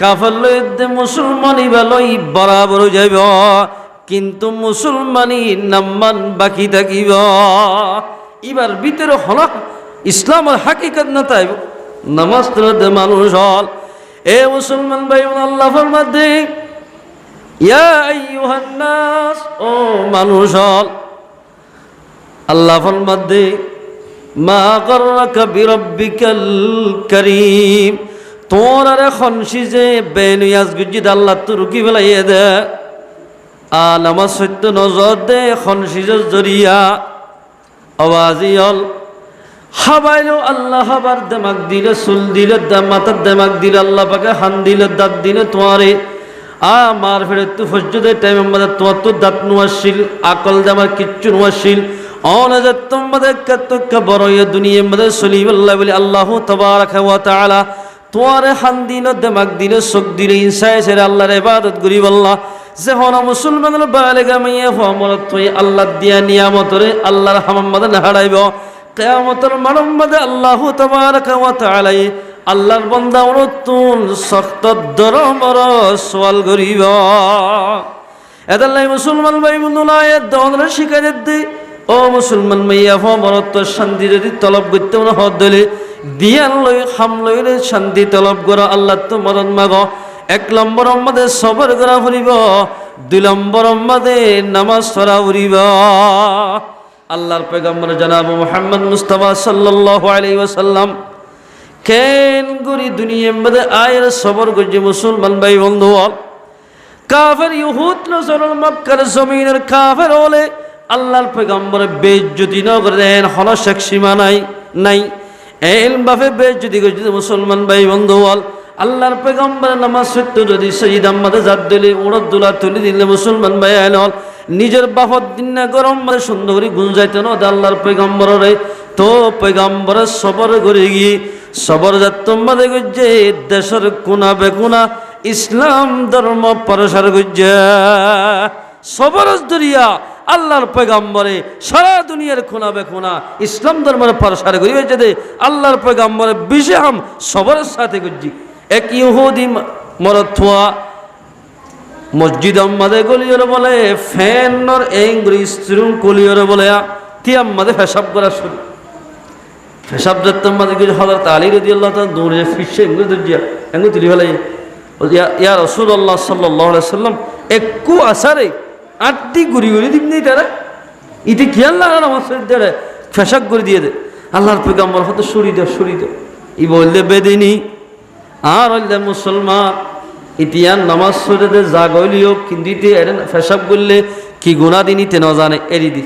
কাফের লইতে মুসলমানি বালই বরাবর যাইব কিন্তু মুসলমানি নাম্মান বাকি থাকিব এবার ভিতরে হল ইসলামের হাকিকত না তাই নামাজ পড়তে মানুষ হল এ মুসলমান ভাই আল্লাহ ফরমাতে ইয়া আইয়ুহান নাস ও মানুষ হল আল্লাহ ফরমাতে মা গররাকা বিরাব্বিকাল কারীম তোর আরে খনসি যে বেনুয়াজ গুজিদ আল্লাহ তো রুকি ফেলাইয়ে দে নামাজ সত্য নজর দে খনসিজের জরিয়া আওয়াজি হল হাবাইলো আল্লাহ হাবার দেমাক দিলে চুল দিলে মাথার দেমাক দিলে আল্লাহ পাকে হান দিলে দাঁত দিলে তোমারে মার ফেরে তু ফজ্জুদে টাইম আমাদের তোমার তো দাঁত নোয়াশিল আকল দে আমার কিচ্ছু নোয়াশিল অনাজাত তোমাদের কতকা বড় ইয়ে দুনিয়া মধ্যে সলিম আল্লাহ বলি আল্লাহ তাবারাকা ওয়া তাআলা তোমারে হান দিল দেমাক দিলে চোখ দিলে ইনসায় ছেড়ে আল্লাহর ইবাদত করি আল্লাহ যে হন মুসলমানের বালেগা মাইয়া ফমরত হই আল্লাহ দিয়া নিয়ামতরে আল্লাহর হামাম মধ্যে হারাইব কিয়ামতের মানব মধ্যে আল্লাহ তাবারাকা ওয়া তাআলা আল্লাহর বান্দা নতুন সখ্ত দরমর সওয়াল করিব এদাল্লাই মুসলমান ভাই বন্ধুরা এর দনরে শিখাই দে ও মুসলমান মাইয়া ফমরত শান্তি যদি তলব করতে না হদ দিলে দিয়ান লই খাম লইলে শান্তি তলব করা আল্লাহ তো মদন মাগ 1 নম্বর আমাদের সবর করা ফুরিব 2 নম্বর আমাদের নামাজ পড়া ফুরিব আল্লাহর পয়গম্বর জনাব মুহাম্মদ মুস্তাফা সাল্লাল্লাহু আলাইহি ওয়াসাল্লাম কেন গরি দুনিয়ার মধ্যে আয়ের সবর গজে মুসলমান ভাই বন্ধু কাফের ইহুদ নজরুল মক্কার জমিনের কাফের হলে আল্লাহর পয়গম্বর বেইজ্জতি না করেন হল শেখ সীমা নাই এলম বাফে বেইজ্জতি গজে মুসলমান ভাই বন্ধু আল্লাহর পয়গম্বর নামাজ সত্য যদি সঈদ আম্মাদে জাত দিলে উড়দুলা তুলে দিলে মুসলমান ভাই আইনল নিজের বাফত দিন না গরম মানে সুন্দর করে গুঞ্জাইতে না আল্লাহর পয়গম্বরে তো পয়গম্বরের সবর করে গিয়ে সবর যাত মাদে গজে দেশের কোনা বেকুনা ইসলাম ধর্ম প্রসার গুজ্জা সবরজ দরিয়া আল্লাহর পয়গম্বরে সারা দুনিয়ার খুনা বেখুনা ইসলাম ধর্মের প্রসার করিবে যদি আল্লাহর পয়গম্বরে বিশেষম সবরের সাথে গুজ্জি এক ইহুদি মরথুয়া মসজিদ আমাদের গলিয়র বলে ফ্যানর এঙ্গুরি স্ত্রুম কলিয়র বলে তি আমাদের ফেসাব করা শুরু ফেসাব যাতে আমাদের হযরত আলী রাদিয়াল্লাহু তাআলা দৌড়ে ফিসে এঙ্গুরি দরজিয়া এঙ্গুরি তুলি ফেলে ইয়া রাসূলুল্লাহ সাল্লাল্লাহু আলাইহি সাল্লাম একটু আসারে আটটি গুড়ি গুড়ি দিন নেই তারা ইতি কি আল্লাহ নামাজ দেয় ফেসাব করে দিয়ে দে আল্লাহর পয়গম্বর হতে সরি দে ই বললে বেদিনী আর হইলে মুসলমান ইতিয়ান নামাজ সরে দে যা গইলিও কিন্তু ফেসাব করলে কি গুণা দিনিতে ন জানে এরি দি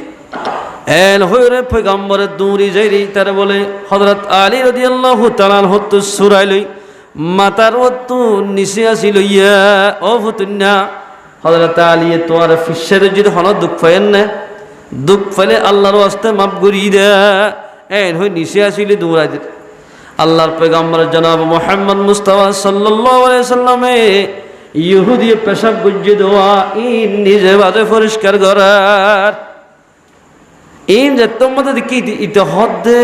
এন হইরে পয়গম্বরের দৌড়ি যাইরি তারা বলে হযরত আলী রাদিয়াল্লাহু তাআলা হত্তু সুরাইলই মাতার অত্তু নিচে আসিল ইয়া ও ফুতুন্না হযরত আলী তোমার ফিসের যদি হন দুঃখ পাইন না দুঃখ পাইলে আল্লাহর ওয়াস্তে মাফ করি দে এন হই নিচে আসিলে দৌড়াই দে আল্লাহর পয়গম্বর জনাব মুহাম্মদ মুস্তাফা সাল্লাল্লাহু আলাইহি সাল্লামে ইহুদি পেশাব গুজ্জে দেওয়া ইন নিজে বাদে পরিষ্কার করার ইন যে তোমাদের দেখি ইতে হদ্দে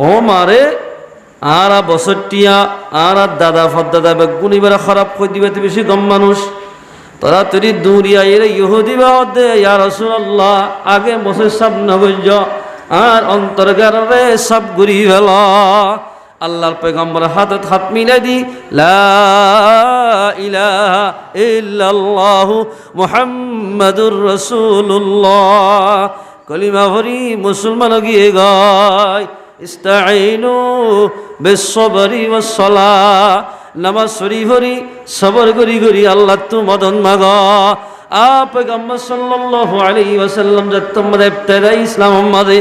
ও মারে আর বছরটিয়া আর দাদা ফদাদা বেগুনিবার খারাপ করে দিবে বেশি গম মানুষ তোরা তুই দূরিয়া এর ইহুদি বা হদ্দে ইয়া রাসূলুল্লাহ আগে বছর সব নবজ আর অন্তর্গারে সব ঘুরি ফেল আল্লাহর পয়গম্বর হাতত হাত মিলাই দি লা ইলাহা ইল্লাল্লাহু মুহাম্মাদুর রাসূলুল্লাহ কলিমা ভরি মুসলমান গিয়ে গায় ইস্তাঈনু বিস-সাবরি ওয়াস-সালাহ নামাজ শরীফ ভরি সবর করি আল্লাহ তু মদন মাগা পয়গম্বর সাল্লাল্লাহু আলাইহি ওয়াসাল্লাম যতমদে ইবতিদা ইসলাম আমাদে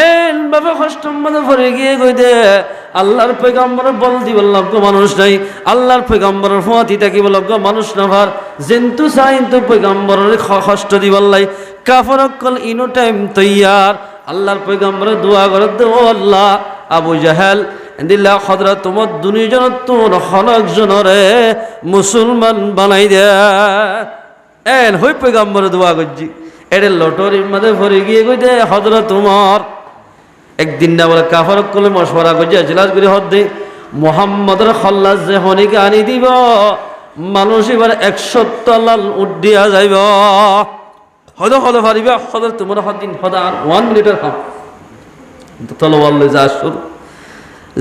এন বাবা কষ্টম মদে ভরে গিয়ে কই দে আল্লাহর পয়গম্বর বল দিবল্লাহ গো মানুষ নাই আল্লাহর পয়গম্বরের ফাতি তাকি বল গো মানুষ না ভার জেন্তু সাইন তো পয়গম্বরের কষ্ট দিবল্লাই কাফর কল ইনো টাইম তৈয়ার আল্লাহর পয়গম্বর দোয়া করে দে ও আল্লাহ আবু জাহেল দিল্লা হযরত তোমার দুনিজন তোর হনক জনরে মুসলমান বানাই দে এন হই পয়গম্বর দোয়া করছি এর লটরির মধ্যে ভরে গিয়ে কই দে হযরত তোমার একদিন না বলে কাফর কলে মশওয়ারা করছে ইজলাস করে হদ্দে মুহাম্মদের খল্লাস যে হনিকে আনি দিব মানুষ এবার 100 তলাল উড্ডিয়া যাইব হদ পারিবা হযরত তোমার হদিন হদা 1 মিনিটের কাম তলোয়ার লই যা শুরু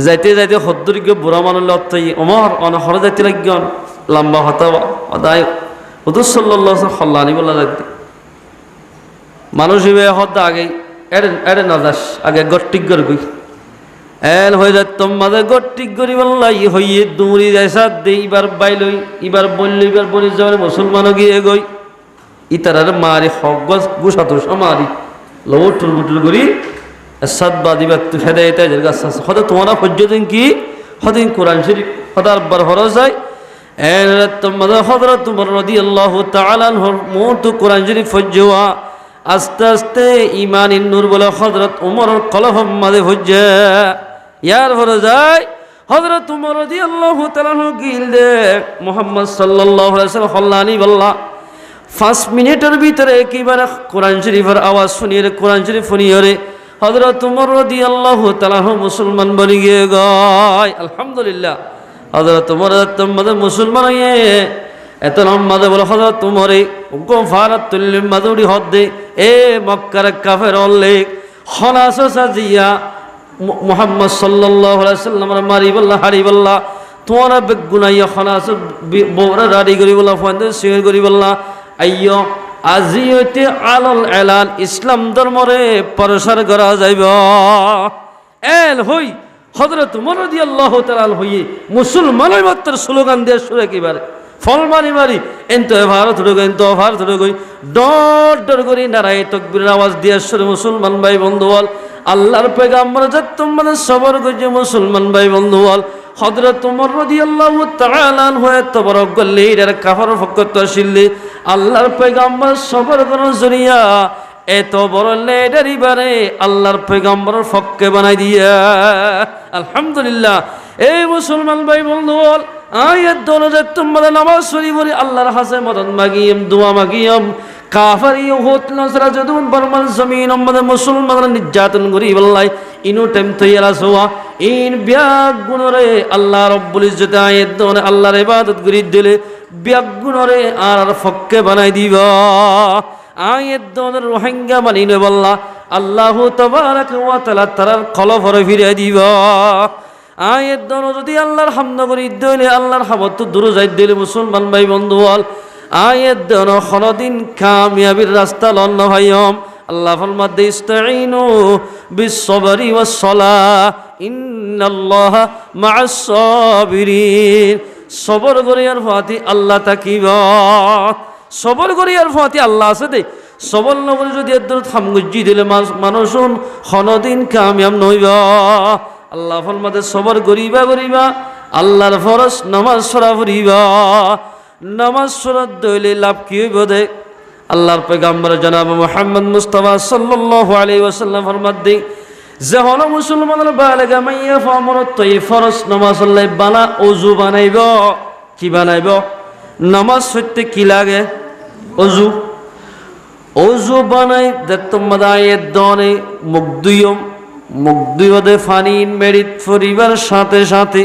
যাইতে হদ্দরিকে বুড়া মানুষ লত্তাই ওমর অনহর যাইতে লাগন লম্বা হতাবা হদায় হুজুর সাল্লাল্লাহু আলাইহি খল্লানি বলা যাইতে মানুষ ইবে হদ্দা আগে এর নাজাস আগে গট্টিক গই এন হয়ে যায় তোমাদের গট্টিক গরি বললাই হইয়ে দৌড়ি যায় সাত দে এবার বাইলই এবার বললি এবার বলি যাবে মুসলমানও গিয়ে গই ইতারার মারি হক গুসাতো সমারি লবটুল বুটুল করি সাত বাদিবা তু হেদায়েত এর গাছ হদা তোমরা হজ্জদিন কি হদিন কোরআন শরীফ হদার বার হরজ যায় এন তোমাদের হযরত উমর রাদিয়াল্লাহু তাআলা আনহুর মুত কোরআন শরীফ ফজ্জওয়া আস্তে আস্তে ইমানিন নূর বলে হযরত উমরের কলব মাঝে হজ্জা ইয়ার ভরে যায় হযরত উমর রাদিয়াল্লাহু তাআলা আনহু গিলদে মুহাম্মদ সাল্লাল্লাহু আলাইহি ওয়াসাল্লাম হল্লানি বল্লা 5 মিনিটের ভিতরে একেবারে কোরআন শরীফের আওয়াজ শুনিয়ে কোরআন শরীফ শুনিয়ে হযরত উমর রাদিয়াল্লাহু তাআলা আনহু মুসলমান বনি গিয়ে গায় আলহামদুলিল্লাহ হযরত উমর তোমাদের মুসলমান হয়ে এত লম্বাদে বলে হযরত উমরে গফারাতুল মাদুরি হদ্দে এ মক্কার কাফের অল্লে খলাস সাজিয়া মুহাম্মদ সাল্লাল্লাহু আলাইহি সাল্লামের মারি বল্লা হারি বল্লা তোরা বেগুনাইয়া খলাস বড় রাডি করি বল্লা ফান্দে শেয়ার করি বল্লা আইয়ো আজি হইতে আলাল এলান ইসলাম ধর্মরে প্রসার করা যাইব এল হই হযরত উমর রাদিয়াল্লাহু তাআলা হই মুসলমানের মাত্র স্লোগান দিয়ে শুরু একেবারে ফল মারি এনতো ভারত ঢুকে ডর করি নারায় তাকবীরের আওয়াজ দিয়ে শুরু মুসলমান ভাই বন্ধু বল আল্লাহর পয়গম্বর তোমাদের সবর করছে মুসলমান ভাই বন্ধু বল হযরত উমর রাদিয়াল্লাহু তাআলা আনহু এত বড় গল্লি এর কাফার ফকত আসিলে আল্লাহর পয়গম্বর সবর করার জরিয়া এত বড় লেডারি বারে আল্লাহর পয়গম্বরের ফককে বানাই দিয়া আলহামদুলিল্লাহ এই মুসলমান ভাই বন্ধু বল আয়াত দরজা তোমরা নামাজ শরীফে আল্লাহর হাসে মদন মাগিয়াম দোয়া মাগিয়াম কাফারি হত নসরা যদুন বর্মান জমিন আমাদের মুসলমানরা নির্যাতন করি বল্লাই ইনু টাইম তৈয়ারা সোয়া ইন ব্যাগ গুণরে আল্লাহ রব্বুল ইজ্জত আয়াত দনে আল্লাহর ইবাদত করি দিলে ব্যাগ গুণরে আর ফক্কে বানাই দিবা আয়াত দনের রোহিঙ্গা মানিনে বল্লা আল্লাহ তাবারাক ওয়া তাআলা তার কলফরে ফিরে দিবা আয়াত দন যদি আল্লাহর হামদ করি দিলে আল্লাহর হামদ তো দূর যাই দিলে মুসলমান ভাই বন্ধু বল আয়াত দন কোনদিন কামিয়াবির রাস্তা লন ভাইম আল্লাহ ফরমাতে ইস্তাইনু বিসসবরি ওয়াস সালাহ ইন্নাল্লাহা মাআস সাবিরিন সবর করিয়ার ফাতি আল্লাহ তাকিবা সবর করিয়ার ফাতি আল্লাহ আছে দে সবর নগরে যদি এদর থামগুজি দিলে মানুষুন কোনদিন কামিয়াব নইবা আল্লাহ ফরমাতে সবর করিবা আল্লাহর ফরজ নামাজ পড়া পড়িবা নামাজ পড়ার দইলে লাভ কি হইব দে আল্লাহর পয়গম্বর জনাব মুহাম্মদ মুস্তাফা সাল্লাল্লাহু আলাইহি ওয়াসাল্লাম ফরমাতে যে হল মুসলমানের বালেগা মাইয়া ফরমত তো এই ফরজ নামাজ আল্লাহ বানা ওযু বানাইব কি বানাইব নামাজ পড়তে কি লাগে ওযু বানাই দত্তমদায়ে দনে মুগদুয়দে ফানি মেরিত পরিবার সাথে সাথে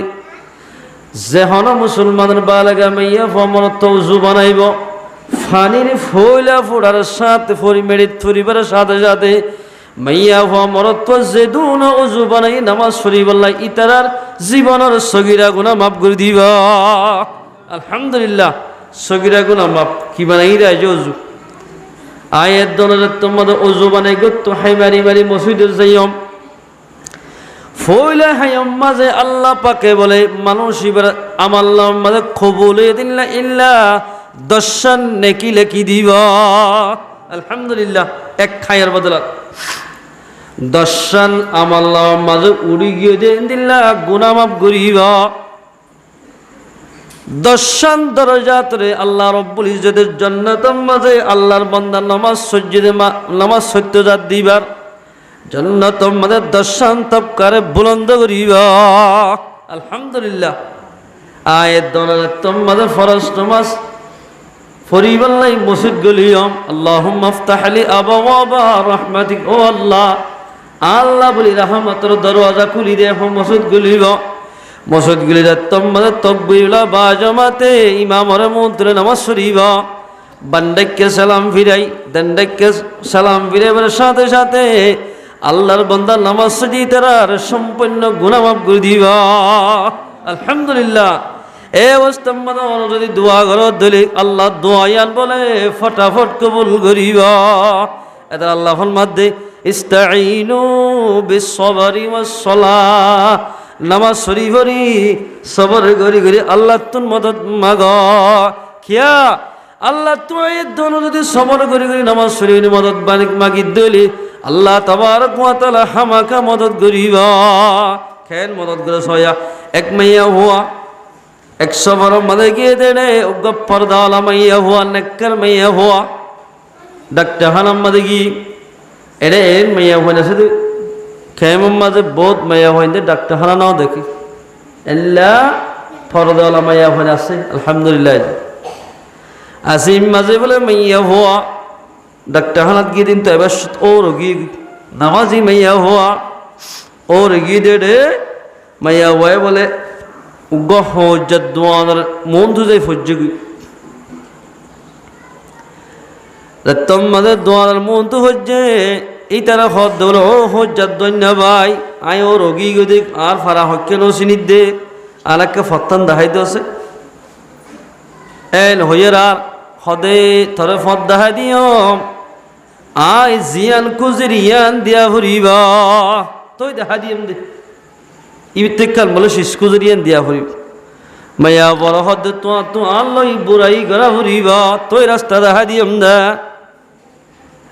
যে হন মুসলমানের বালেগা মাইয়া ফরমত ওযু বানাইব ফানির ফয়লা ফোড়ার সাথে ফরি মেরিত পরিবারের সাথে সাথে মাইয়া ফরমত যে দুন ওযু বানাই নামাজ পড়িবল্লাই ইতারার জীবনের সগীরা গুনাহ মাফ করে দিবা আলহামদুলিল্লাহ সগীরা গুনাহ মাফ কি বানাই রাজ ওযু আয়াত দনের তোমাদের ওযু বানাই গত হাইমারি মারি মসজিদে যাইম ফয়লা হায়াম মাঝে আল্লাহ পাকে বলে মানুষ ইবার আমাল্লাহ মাঝে কবুলে দিল্লা ইল্লা দশান নেকি লেখি দিবা আলহামদুলিল্লাহ এক খায়ের বদলা দশান আমাল্লাহ মাঝে উড়ি গিয়ে দিল্লা গুনাহ মাফ করিবা দশান দরজাতরে আল্লাহ রব্বুল ইজ্জতের জান্নাতের মাঝে আল্লাহর বান্দা নামাজ সত্যজাত দিবার জান্নাতের মাঝে দশান তবকারে বুলন্দ করিবা আলহামদুলিল্লাহ আয়াত দনাতের মাঝে ফরজ নামাজ পড়িবাল্লাই মসজিদ গলিয়ম আল্লাহুম্মা আফতাহ লি আবওয়াবা রাহমাতিক ও আল্লাহ বলি রহমতের দরওয়াজা খুলি দে মসজিদ গলিব মসজিদ গুলি তোমাদের তকবীরুল্লাহ বা জামাতে ইমামরে মন্ত্রে নামাজ পড়িবা বান্দাকে সালাম ফিরাই দণ্ডকে সালাম ফিরাইবার সাথে সাথে আল্লাহর বান্দা নামাজ পড়ি তার সম্পূর্ণ গুনাহ মাফ করে দিবা আলহামদুলিল্লাহ এই অবস্থা মধ্যে যদি দোয়া করো দিলে আল্লাহ দোয়ায়ান বলে ফটাফট কবুল করিবা এটা আল্লাহ ফরমাতে ইস্তাইনু বিসসবরি ওয়াস সালাহ নামাজ শরীফরি সবর গরি গরি আল্লাহ তুন মদত মাগ কিয়া আল্লাহ তুই দোনো যদি সবর গরি গরি নামাজ শরীফ মদত বানিক মাগি দিলি আল্লাহ তাবারক ওয়া তাআলা হামাকা মদত করিবা খেন মদত করে সয়া এক মাইয়া হুয়া 100 বড় মদে গিয়ে দেনে গপ্পর দালা মাইয়া হুয়া নেকর মাইয়া হুয়া ডাক্তার হানাম মদে গি এরে মাইয়া হুয়া না শুধু খেমম মাঝে বহুত মাইয়া হইতে ডাক্তার হানা নাও দেখি এল্লা ফরদাওয়ালা মাইয়া হইন আছে আলহামদুলিল্লাহ আসিম মাঝে বলে মাইয়া হওয়া ডাক্তার হানাত গিয়ে দিন তো এবার ও রোগী নামাজি মাইয়া হওয়া ও রোগী দে রে মাইয়া হওয়াই বলে গহ জদ্ওয়ানের মন ধুজাই ফজ্জগি রতম মাঝে দোয়ানের মন তো হজ্জে এই তারা হদ দৌল ও হজ্জাত দন্যা ভাই আয় ও রোগী গদিক আর ফারা হক্কে নসিনিত দে আলাক্কে ফত্তান দেখাইতে আছে এল হইয়ের আর হদে থরে ফত দেখাই দিও আয় জিয়ান কুজির ইয়ান দিয়া ভরিবা তুই দেখা দিম দে ইবিতেকাল বলে শিশ কুজির ইয়ান দিয়া ভরিব মায়া বড় হদ তো আল্লই বুড়াই গড়া ভরিবা তুই রাস্তা দেখা দিম দা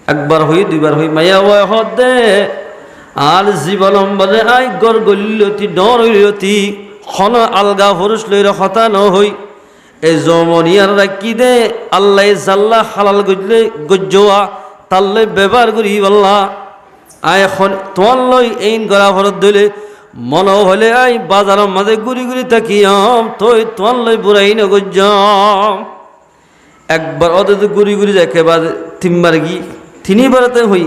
একবার হই দুইবার হই মায়া ওয়া হদে আর জীবনম বলে আই গর গল্লতি ডর হইলতি খন আলগা পুরুষ লইর কথা ন হই এই জমনিয়ার রাখি দে আল্লাহ জাল্লা হালাল গজলে গজ্জোয়া তাল্লে ব্যবহার করি বল্লা আয় এখন তোমার লই এইন গড়া ভরত দিলে মনে হলে আই বাজারের মাঝে ঘুরি ঘুরি তাকিয়াম তুই তোমার লই বুড়াই নগজাম একবার ওদের ঘুরি ঘুরি দেখে বা তিনবার গি তিনবারতে হই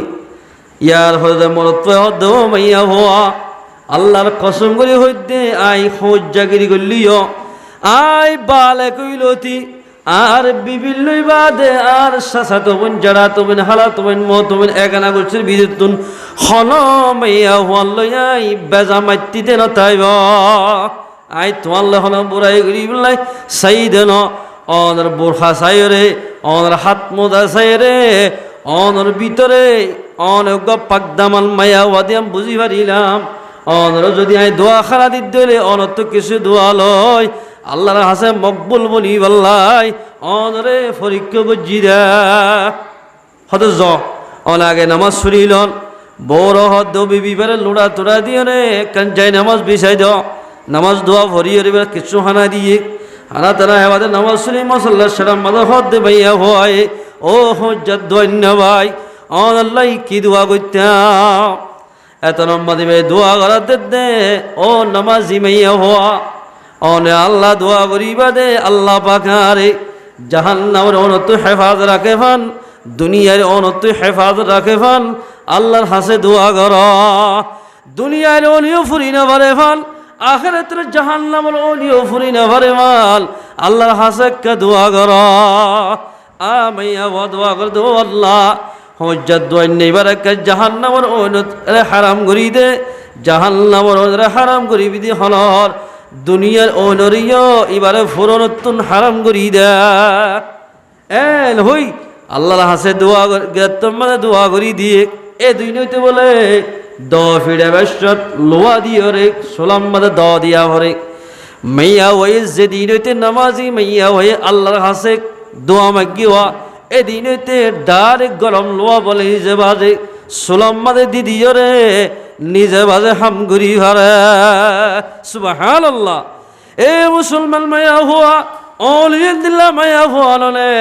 ইয়ার হতে মরত হদ মাইয়া হওয়া আল্লাহর কসম করি হইতে আই হজ্জাগিরি করলিও আই বালে কইলতি আর বিভিন্ন বাদে আর সাসা তবন যারা তবন হালা তবন মো তবন একানা করছেন বিদ্যুৎ হন মাইয়া হল আই বেজা মাতিতে নতাইব আই তোমার হন বুড়াই গরি বলাই সাই দেন অনর বোরখা সাইরে অনর হাত মোদা সাইরে অনর ভিতরে অনগ পাকদামাল মায়া ওয়াদিয়াম বুঝি পারিলাম অনর যদি আই দোয়া খারা দিতে হলে অনত কিছু দোয়া লয় আল্লাহর হাসে মকবুল বলি বল্লাই অনরে পরীক্ষা বুঝি দা হত জ অনাগে নামাজ শুনিলন বড় হদ বিবিবারে লোড়া তোড়া দিয়ে রে কান যাই নামাজ বিছাই দ নামাজ দোয়া ভরি এবার কিছু হানা দিয়ে হানা তারা আমাদের নামাজ শুনি মশাল্লা সেরাম মাদা হদ দে ভাইয়া হয় ও হজ্জাত দোয়ান্না ভাই অনাল্লাই কি দোয়া করতাম এত নম্বর দিবে দোয়া করাতে দে ও নামাজি মাইয়া হওয়া অনে আল্লাহ দোয়া করিবা দে আল্লাহ পাকারে জাহান্নামের অনত হেফাজ রাখে ফান দুনিয়ার অনত হেফাজ রাখে ফান আল্লাহর হাসে দোয়া কর দুনিয়ার অলিও ফুরি না পারে ফান আখিরাতের জাহান্নামের অলিও ফুরি না পারে মাল আল্লাহর হাসে কা দোয়া কর মাইয়া দোয়া কর দো আল্লাহ হজ্জাত দোয়ান্না এবার একটা জাহান্নামের অনত হারাম করি দে জাহান্নামের অনত হারাম করি বিধি হলর দুনিয়ার অনরিয় এবারে ফুরনতুন হারাম করি দে এল হই আল্লাহর হাসে দোয়া মানে দোয়া করি দিয়ে এ দুই নইতে বলে দ ফিরে বেশত লোয়া দিয়ে রে সোলাম মাদে দ দিয়া ভরে মাইয়া ওই যে দিন হইতে নামাজি মাইয়া হয়ে আল্লাহর হাসে দোয়া মাগিওয়া এদিন হইতে ডাইরেক্ট গরম লোয়া বলে যে বাজে সোলাম মাদে দিদিও রে নিজে বাজে হাম করি ভরে সুবহানাল্লাহ এ মুসলমান মাইয়া হুয়া অলিয়াল্লাহ মাইয়া হুয়া নলে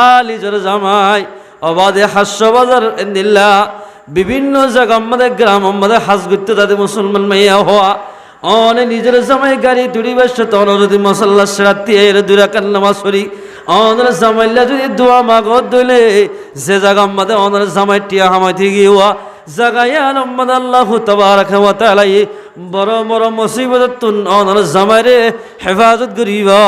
আলিজর জামাই অবাদে হাস্য বাজার এন্দিল্লা বিভিন্ন জায়গা আমাদের গ্রাম আমাদের হাজ করতে তাদের মুসলমান মাইয়া হওয়া অনে নিজের জামাই গাড়ি দুড়ি বেসে তখন যদি মশাল্লা সেরাতি এর দুরা কান্নামা সরি অনের জামাইলা যদি দোয়া মাগত দইলে যে জায়গা আমাদের অনের জামাই টিয়া হামাই থেকে হওয়া জায়গায় আলম্মাদ আল্লাহ তাবারাকা ওয়া তাআলা বড় বড় মুসিবত তুন অনের জামাইরে হেফাজত করিবা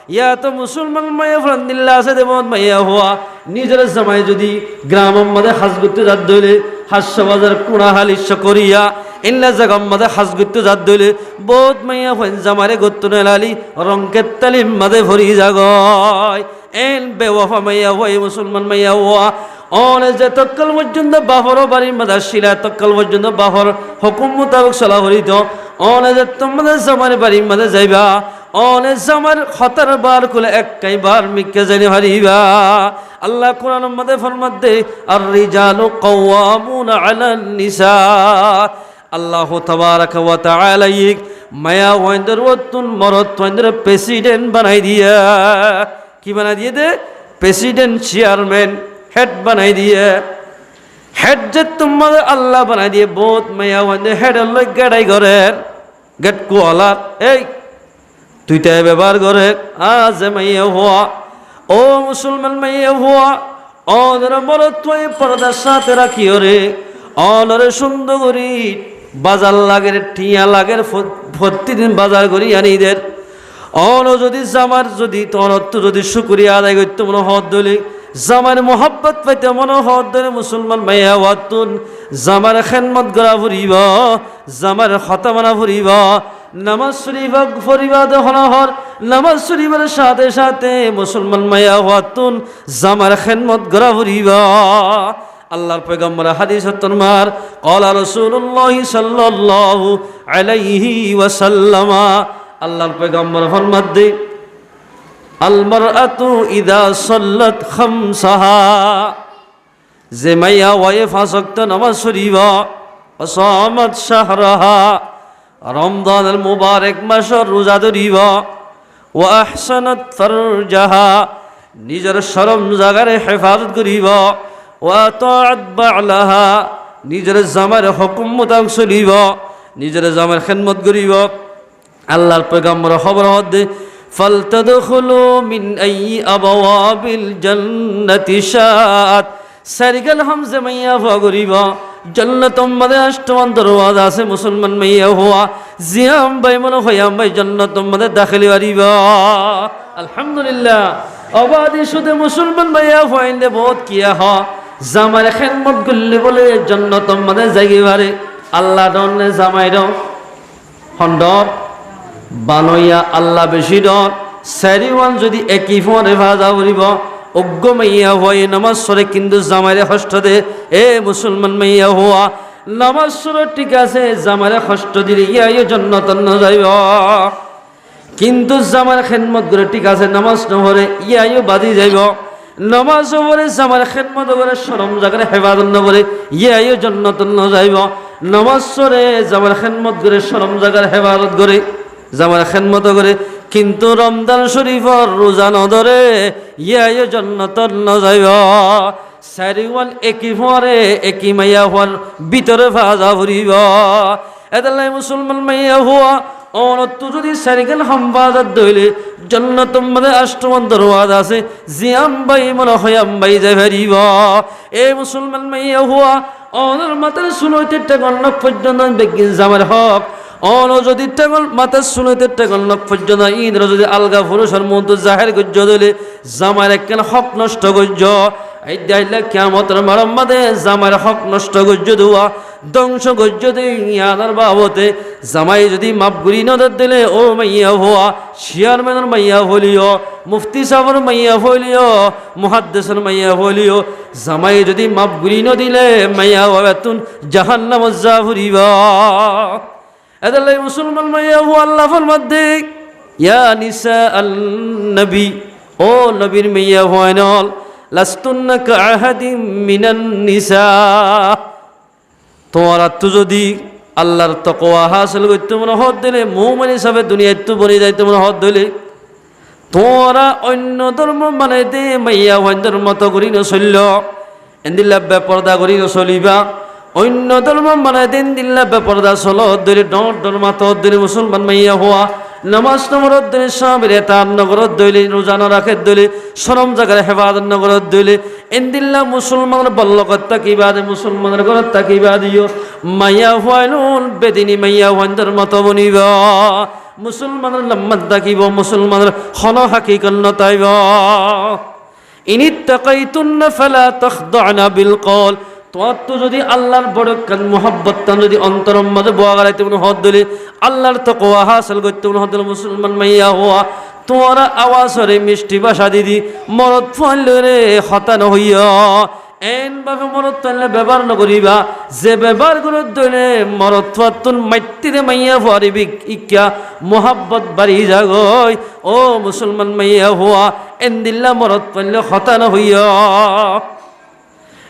ইয়া তো মুসলমান মাইয়া ফ্রান্দিল্লা আছে দেবন মাইয়া হওয়া নিজের জামাই যদি গ্রাম আমাদের হাজ করতে যাত দইলে হাস্য বাজার কুড়া হালিশ করিয়া ইন্না জায়গা আমাদের হাজ করতে যাত দইলে বহুত মাইয়া ফেন জামারে গত্ত নেলালি রঙ্কের তালিম মাদে ভরি জাগয় এন বেওয়াফা মাইয়া হওয়া মুসলমান মাইয়া হওয়া অনে যে তক্কাল পর্যন্ত বাহর বাড়ির মাদা শিলা তক্কাল পর্যন্ত বাহর হুকুম মোতাবেক চলা হরিত অনে যে তোমাদের জামার বাড়ির মাদে যাইবা অনে জামার খতার বার কুলে একটাই বার মিকে জানি হারিবা আল্লাহ কোরআন মধ্যে ফরমাত দে আর রিজালু কাওয়ামুনা আলান নিসা আল্লাহ তাবারাকা ওয়া তাআলা মায়া ওয়াইন্দার ওয়াতুন মরদ ওয়াইন্দার প্রেসিডেন্ট বানাই দিয়া কি বানাই দিয়ে দে প্রেসিডেন্ট চেয়ারম্যান হেড বানাই দিয়ে হেড যে তোমাদের আল্লাহ বানাই দিয়ে বহুত মায়া ওয়াইন্দার হেড লই গাড়াই ঘরের গেট কোয়ালার এই তুইটাই ব্যবহার করে আজ মাইয়া হওয়া ও মুসলমান মাইয়া হওয়া অনর মরদ তুই পর্দার সাথে রাখিও রে অনরে সুন্দর করি বাজার লাগের টিয়া লাগের প্রতিদিন বাজার করি আনিদের অন যদি জামার যদি তনত্ব যদি শুকরিয়া আদায় করতে মনে হদ দলি জামার মোহাব্বত পাইতে মনে হদ দলে মুসলমান মাইয়া ওয়াতুন জামার খেদমত করা ফুরিব জামার খতামানা ফুরিব নামাজ শরীফ ফরিবা দহনহর নামাজ শরীফের সাথে সাথে মুসলমান মাইয়া ওয়াতুন জামার খেদমত করা ফুরিব আল্লাহর পয়গম্বর হাদিস তরমার ক্বালা রাসূলুল্লাহ সাল্লাল্লাহু আলাইহি ওয়াসাল্লাম আল্লাহর পয়গম্বর ফরমাত দে আল মারআতু ইযা সাল্লাত খামসাহা যে মাইয়া ওয়ায়ে পাঁচ ওয়াক্ত নামাজ পড়িবা ওয়া সামাত শাহরাহা রমজানের মুবারক মাসের রোজা ধরিবা ওয়া আহসানাত ফারজাহা নিজের শরম জাগারে হেফাজত করিবা ওয়া তাআত বা'লাহা নিজের জামার হুকুম মোতাবেক চলিবা নিজের জামার খেদমত করিব আল্লাহর পয়গম্বর খবর দে ফালতাদখুলু মিন আইয়ি আবওয়াবিল জান্নাতি শাআত সারিগাল হামজে মাইয়া করিব জান্নাতুম মাদে অষ্টম দরওয়াজা আছে মুসলমান মাইয়া হওয়া জিয়াম ভাই মনে হইয়াম ভাই জান্নাতুম মাদে দাখিল করিবা আলহামদুলিল্লাহ অবাদি শুধু মুসলমান মাইয়া হইলে বহুত কিয়া হ জামার খেদমত করলে বলে জান্নাতুম মাদে যাইবারে আল্লাহ দনে জামাই দ হন্ডর বানইয়া আল্লাহ বেশি ডর সারিওয়ান যদি একই ফোনে ভাজা করিব অজ্ঞ মাইয়া হয়ে নামাজ সরে কিন্তু জামাইরে কষ্ট দে এ মুসলমান মাইয়া হওয়া নামাজ সরে ঠিক আছে জামাইরে কষ্ট দিলে ইয়া জান্নাত ন যাইব কিন্তু জামার খেদমত করে ঠিক আছে নামাজ নহরে ইয়া বাদি যাইব নামাজ পড়ে জামার খেদমত করে শরম জায়গায় হেফাজত নকরে ইয়া জান্নাত ন যাইব নামাজ সরে জামার খেদমত করে শরম জায়গার হেফাজত করে জামার খেদমত করে কিন্তু রমজান শরীফর রোজা নধরে ইয়া জান্নাত ন যাইব সারিওয়াল একই ফরে একই মাইয়া হওয়ার ভিতরে ভাজা ভরিব এদালাই মুসলমান মাইয়া হওয়া অনত যদি সারিগাল হামবাজার দইলে জান্নাতুম মাদে অষ্টম দরওয়াজা আছে জিয়াম ভাই মনে হয়াম ভাই যাই ভরিব এ মুসলমান মাইয়া হওয়া অনর মাতার শুনইতে টাগন পর্যন্ত বেগিন জামার হক অন যদি টাগল মাতার শুনইতে টাগল পর্যন্ত ইন্দ্র যদি আলগা পুরুষের মতো জাহের গজ্জ দিলে জামার একখান হক নষ্ট গজ্জ এই দাইলে কিয়ামতের মারম্মাদে জামার হক নষ্ট গজ্জ দেওয়া ধ্বংস গজ্জ দিয়ার বাবতে জামাই যদি মাপ গুরি নজর দিলে ও মাইয়া হওয়া চেয়ারম্যানের মাইয়া হলিও মুফতি সাহেবের মাইয়া হলিও মুহাদ্দিসের মাইয়া হলিও জামাই যদি মাপ গুরি ন দিলে মাইয়া হবে তুন জাহান্নাম যা ফুরিবা এদালাই মুসলমান মাইয়া হওয়া আল্লাহ ফরমাদে ইয়া নিসা আল নবী ও নবীর মাইয়া হয় নল লাস্তুন্না কাআহাদিম মিনান নিসা তোমার তো যদি আল্লাহর তাকওয়া হাসিল করতে মনে হদ দিলে মুমিন হিসাবে দুনিয়ায় তো বনি যাইতে মনে হদ দিলে তোরা অন্য ধর্ম মানে দে মাইয়া ওয়ান্দের মতো করি ন চলল এন্দিল্লা বেপরদা করি ন চলিবা অন্য ধর্ম মানে দিন দিল্লা বেপরদা চল দিলে ডর ডর মাতো দিলে মুসলমান মাইয়া হওয়া নামাজ নগরত দিলে স্বামীর তার নগরত দইলে রোজানো রাখে দইলে শরম জায়গার হেফাজত নগরত দইলে এন্দিল্লা মুসলমানের বল্লকত তাকিবা দে মুসলমানের ঘরত তাকিবা দিও মাইয়া হওয়াইলুন বেদিনী মাইয়া হওয়াইন্দর মতো বনিব মুসলমানের লম্মত তাকিব মুসলমানের হন হাকিকত নতাইব ইনিত্তাকাইতুন্না ফালা তাখদা'না বিল কওল তোমার তো যদি আল্লাহর বড় মোহাব্বতটা যদি অন্তরের মাঝে বোয়া গাড়াইতে মনে হদ দিলে আল্লাহর তাকওয়া হাসিল করতে মনে হদ দিলে মুসলমান মাইয়া হওয়া তোমরা আওয়াজ রে মিষ্টি ভাষা দিদি মরদ ফাইলে রে হতান হইয়া এন ভাবে মরদ ফাইলে ব্যবহার নকরিবা যে ব্যবহার করে দইলে মরদ ফাতুন মাইতিরে মাইয়া ফারিবি ইকা মোহাব্বত বাড়ি যাগয় ও মুসলমান মাইয়া হওয়া এন দিল্লা মরদ ফাইলে হতান হইয়া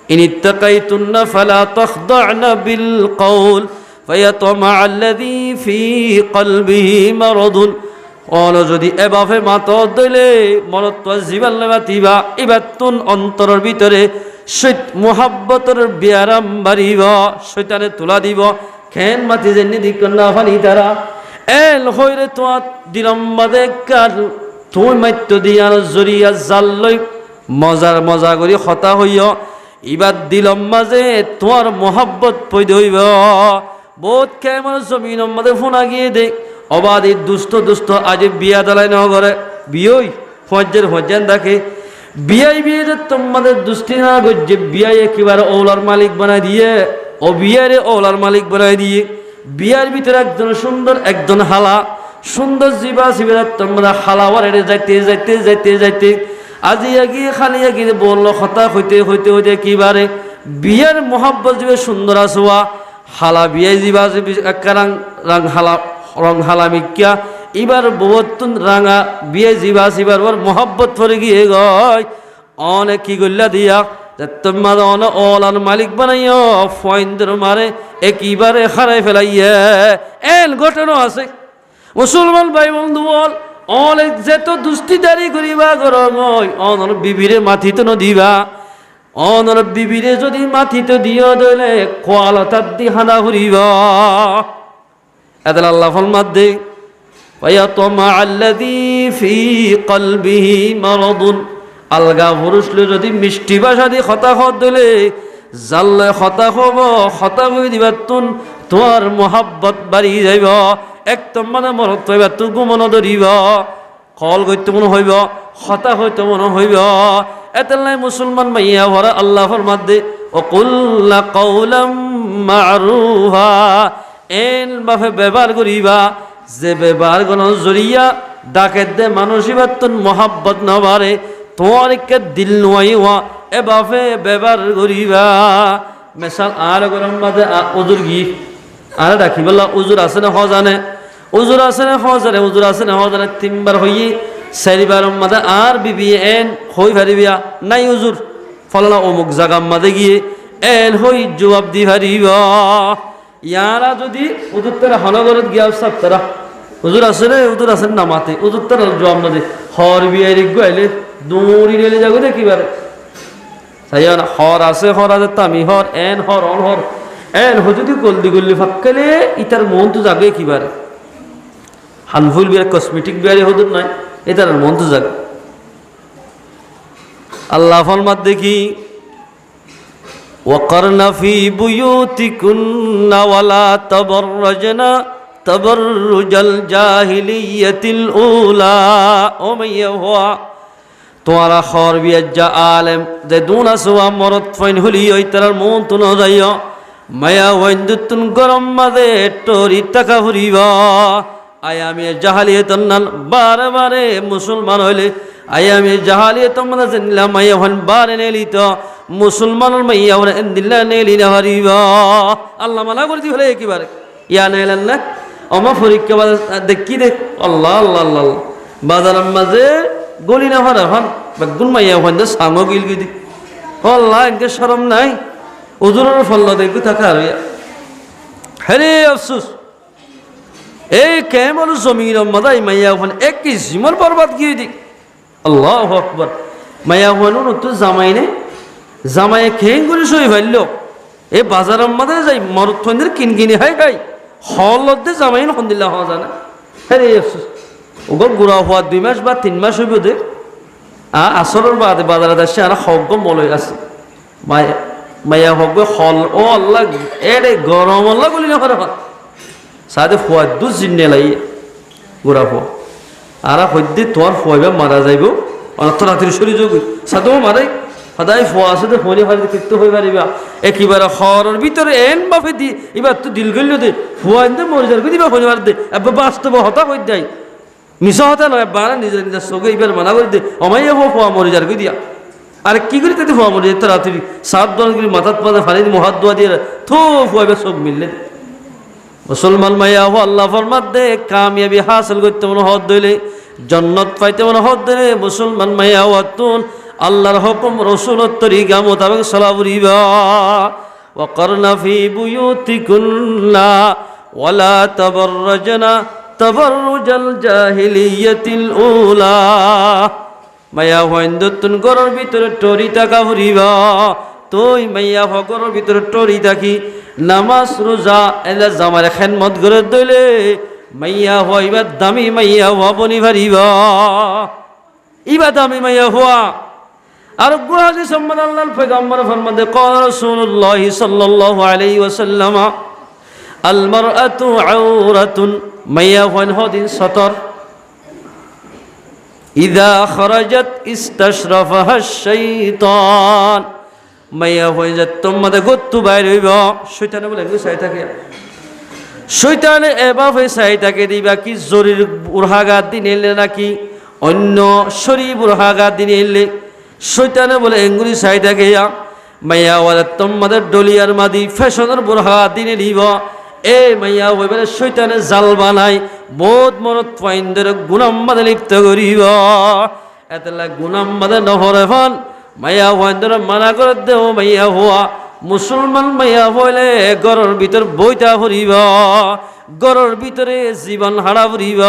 إن اتقيتن فلا تخضعن بالقول فيطمع الذي في قلبه مرض قال যদি এভাবে মাতো দিলে মরত জীবন মাতিবা ইবাতুন অন্তরের ভিতরে শৈত মোহাব্বতের বিয়ারাম বাড়িবা শয়তানে তুলা দিব খেন মাতি জেনে দিকনা ফানি তারা এল হইরে তো দিলম্বাদে কাল তুই মাত্য দিয়ার জরিয়া জাল্লই মজা করি হতা হইয়া ইবাদ দিলম মাঝে তোমার মোহাব্বত পৈদ হইব বহুত কেমন জমিন মাঝে ফোন আগিয়ে দে অবাধি দুষ্ট আজ বিয়া দালাই ন করে বিয়ই ফজ্জের দেখে বিয়াই বিয়ে যে তোমাদের দুষ্টি না গজ্জে বিয়াই একেবারে ওলার মালিক বানাই দিয়ে ও বিয়ারে ওলার মালিক বানাই দিয়ে বিয়ার ভিতরে একজন সুন্দর একজন হালা সুন্দর জীবা শিবিরা তোমরা হালাওয়ার যাইতে আজি আগিয়ে খালি আগিয়ে বললো হতা হইতে কিবারে বিয়ের মোহাব্বত যাবে সুন্দর আসোয়া হালা বিয়ে যাবা একারাং রং হালা মিক্যা এবার বহুতুন রাঙা বিয়ে যাবা সিবার ওর মোহাব্বত পরে গিয়ে গয় অনেক কি গল্লা দিয়া তোমার অন ওলার মালিক বানাইও ফয়েন্দ্র মারে একইবারে হারাই ফেলাইয়া এল ঘটনা আছে মুসলমান ভাই বন্ধু বল অনেক যেত দুষ্টিদারি করিবা গরম অনর বিবিরে মাথিতে নদিবা অনর বিবিরে যদি মাথিতে দিও দলে কোয়ালতার দি হানা ঘুরিবা এদের আল্লাহ ফরমাত দে ওয়ায়াতমা আল্লাযী ফি কলবিহি মারাদুন আলগা পুরুষলে যদি মিষ্টি ভাষা দিয়ে কথা দিলে জাল্লে কথা হব কথা কই দিবা তুন তোমার মোহাব্বত বাড়ি যাইব একদম মানে মনত হইবা তুই গুমন ধরিব কল করতে মনে হইব কথা হইতে মনে হইব এতেলাই মুসলমান মাইয়া ভরা আল্লাহ ফরমাত দে ওকুল্লা কওলাম মারুফা এন বাফে ব্যবহার করিবা যে ব্যবহার কোন জরিয়া ডাকে দে মানুষিবা তুন মোহাব্বত না বাড়ে তোমার কে দিল নোয়াইওয়া এ বাফে ব্যবহার করিবা মেশাল আর গরম মাঝে উজুর গি আর ডাকি বললা উজুর আছে না হজানে উজুর আছে না হজানে উজুর আছে না হজানে তিনবার হইয়ে চারিবার মাঝে আর বিবি এন হই ফারিবিয়া নাই উজুর ফলানা অমুক জাগাম মাঝে গিয়ে এন হই জবাব দি ফারিব ইয়ারা যদি উজুর তারা হনগরত গিয়া সব তারা উজুর আছে না মাতে উজুর তারা জবাব না দে হর বিয়ারি গাইলে দৌড়ি রেলে যাবো দেখিবারে তাই না হর আছে তামি হর এন হর অন হর এন যদি গল্দি গল্লি ফাঁকলে ইতার মন তো জাগে কিবারে হানফুল বিয়ার কসমেটিক বিয়ারে হদুর নাই এটার মন তো জাগে আল্লাহ ফরমাত দেখি ওয়াকারনা ফি বুয়ুতিকুন্না ওয়ালা তাবাররাজনা তাবাররুজাল জাহিলিয়াতিল উলা ও মাইয়া হুয়া তোমারা খর বিয়ার যা আলেম যে দুনা সোয়া মরত ফাইন হলি ওই তার মন তো ন যাইও মায়া ওয়াইন্দুতুন গরম মাদে টরি টাকা ফুরিব আয়ামি জাহালিয়াতন নাল বারে বারে মুসলমান হইলে আয়ামি জাহালিয়াত মানে জানলা মায়া হন বারে নেলি তো মুসলমানের মাইয়া ওরা এন্দিল্লা নেলি না হারিব আল্লাহ মানা করে দিলে একেবারে ইয়া নেলেন না আমা পরীক্ষা দেখি দেখ আল্লাহ আল্লাহ আল্লাহ বাজারের মাঝে গলি না হরা হন বেগুন মাইয়া হন দে সামো গিল গিদি আল্লাহ এনকে শরম নাই উজুরের ফল দেখু থাকা আর হরে আফসোস এই কেমন জমির মাদাই মাইয়া হন এক কি জিমর বরবাদ গিয়ে দি আল্লাহ আকবার মাইয়া হন তো জামাই নে জামাই খেয়ে করে সই ভাইল এই বাজারের মাঝে যাই মরুথনের কিনকিনি হয় গাই হলতে জামাই হন্দিল্লা হওয়া জানা হরে আফসোস ওগর গুড়া হওয়া 2 মাস বা 3 মাস হইব দে আসরের বাদে বাজারে আসছে আর হগ্গ মলই আছে মাইয়া হগ্গ হল ও আল্লাহ এরে গরম আল্লাহ বলি না করে সাদে ফুয়া দু জিন্নে লাই গুড়া ফুয়া আর হইতে তোর ফুয়াইবা মারা যাইব অর্থ রাত্রি সরি যোগ সাদেও মারাই সদায় ফুয়া আছে তো ফোনে ফারি কীর্ত হয়ে পারিবা একেবারে হরের ভিতরে এন বাফে দি এবার তো দিল গেল দে ফুয়া এনে মরে যাবে দিবা ফোনে মার দে এবার বাস্তব হতা হয়ে যায় মিশা হতা নয় বারা নিজের নিজের চোখে এবার মানা করে দে অমাইয়া ফুয়া মরে যাবে দিয়া আর কি করি তাতে ফুয়া মরে যেত রাত্রি 7 দল করে মাথাত পাতা ফানি মহাত দোয়া দিয়ে থো ফুয়া এবার চোখ মিললে মুসলমান মাইয়া হো আল্লাহ ফরমাত দে কামিয়াবি হাসিল করতে মনে হদ দইলে জান্নাত পাইতে মনে হদ দইলে মুসলমান মাইয়া হতুন আল্লাহর হুকুম রাসূলের তরিকা মোতাবেক চলাবরিবা ওয়াকারনা ফি বুয়ুতিকুন্না ওয়ালা তাবাররাজনা তাবাররুজাল জাহিলিয়াতিল উলা মাইয়া হইন্দতুন ঘরের ভিতরে টরি টাকা ফুরিবা তুই মাইয়া ঘরের ভিতরে টরি থাকি নামাজ রোজা এলা জামার খেদমত করে দইলে মাইয়া হইবা দামি মাইয়া হওয়া বনি ভারিবা ইবা দামি মাইয়া হওয়া আর গুহাজি সম্মান আল্লাহর পয়গম্বর ফরমাতে ক্বাল রাসূলুল্লাহ সাল্লাল্লাহু আলাইহি ওয়াসাল্লাম আল মারআতু আওরাতুন মাইয়া হন হদিন সতর ইযা খারাজাত ইস্তাশরাফাহা শাইতান মাইয়া হয়ে যা তোমাদের গত্তু বাইর হইব শয়তানে বলে চাই থাকে শয়তানে এভাবে চাই থাকে দিবা কি জরির বুরহাগাত দিন এলে নাকি অন্য শরীর বুরহাগাত দিন এলে শয়তানে বলে এঙ্গুলি চাই থাকে মাইয়া বলে তোমাদের ডলিয়ার মাদি ফ্যাশনের বুরহাগাত দিনে দিব এ মাইয়া হইবে শয়তানে জাল বানাই বহুত মনত পাইন্দের গুনাম্মাদে লিপ্ত করিব এতলা গুনাম্মাদে নহরে ফান মাইয়া হইন্দর মানা করে দেও মাইয়া হওয়া মুসলমান মাইয়া হইলে ঘরের ভিতর বইটা ফুরিব ঘরের ভিতরে জীবন হারা ফুরিব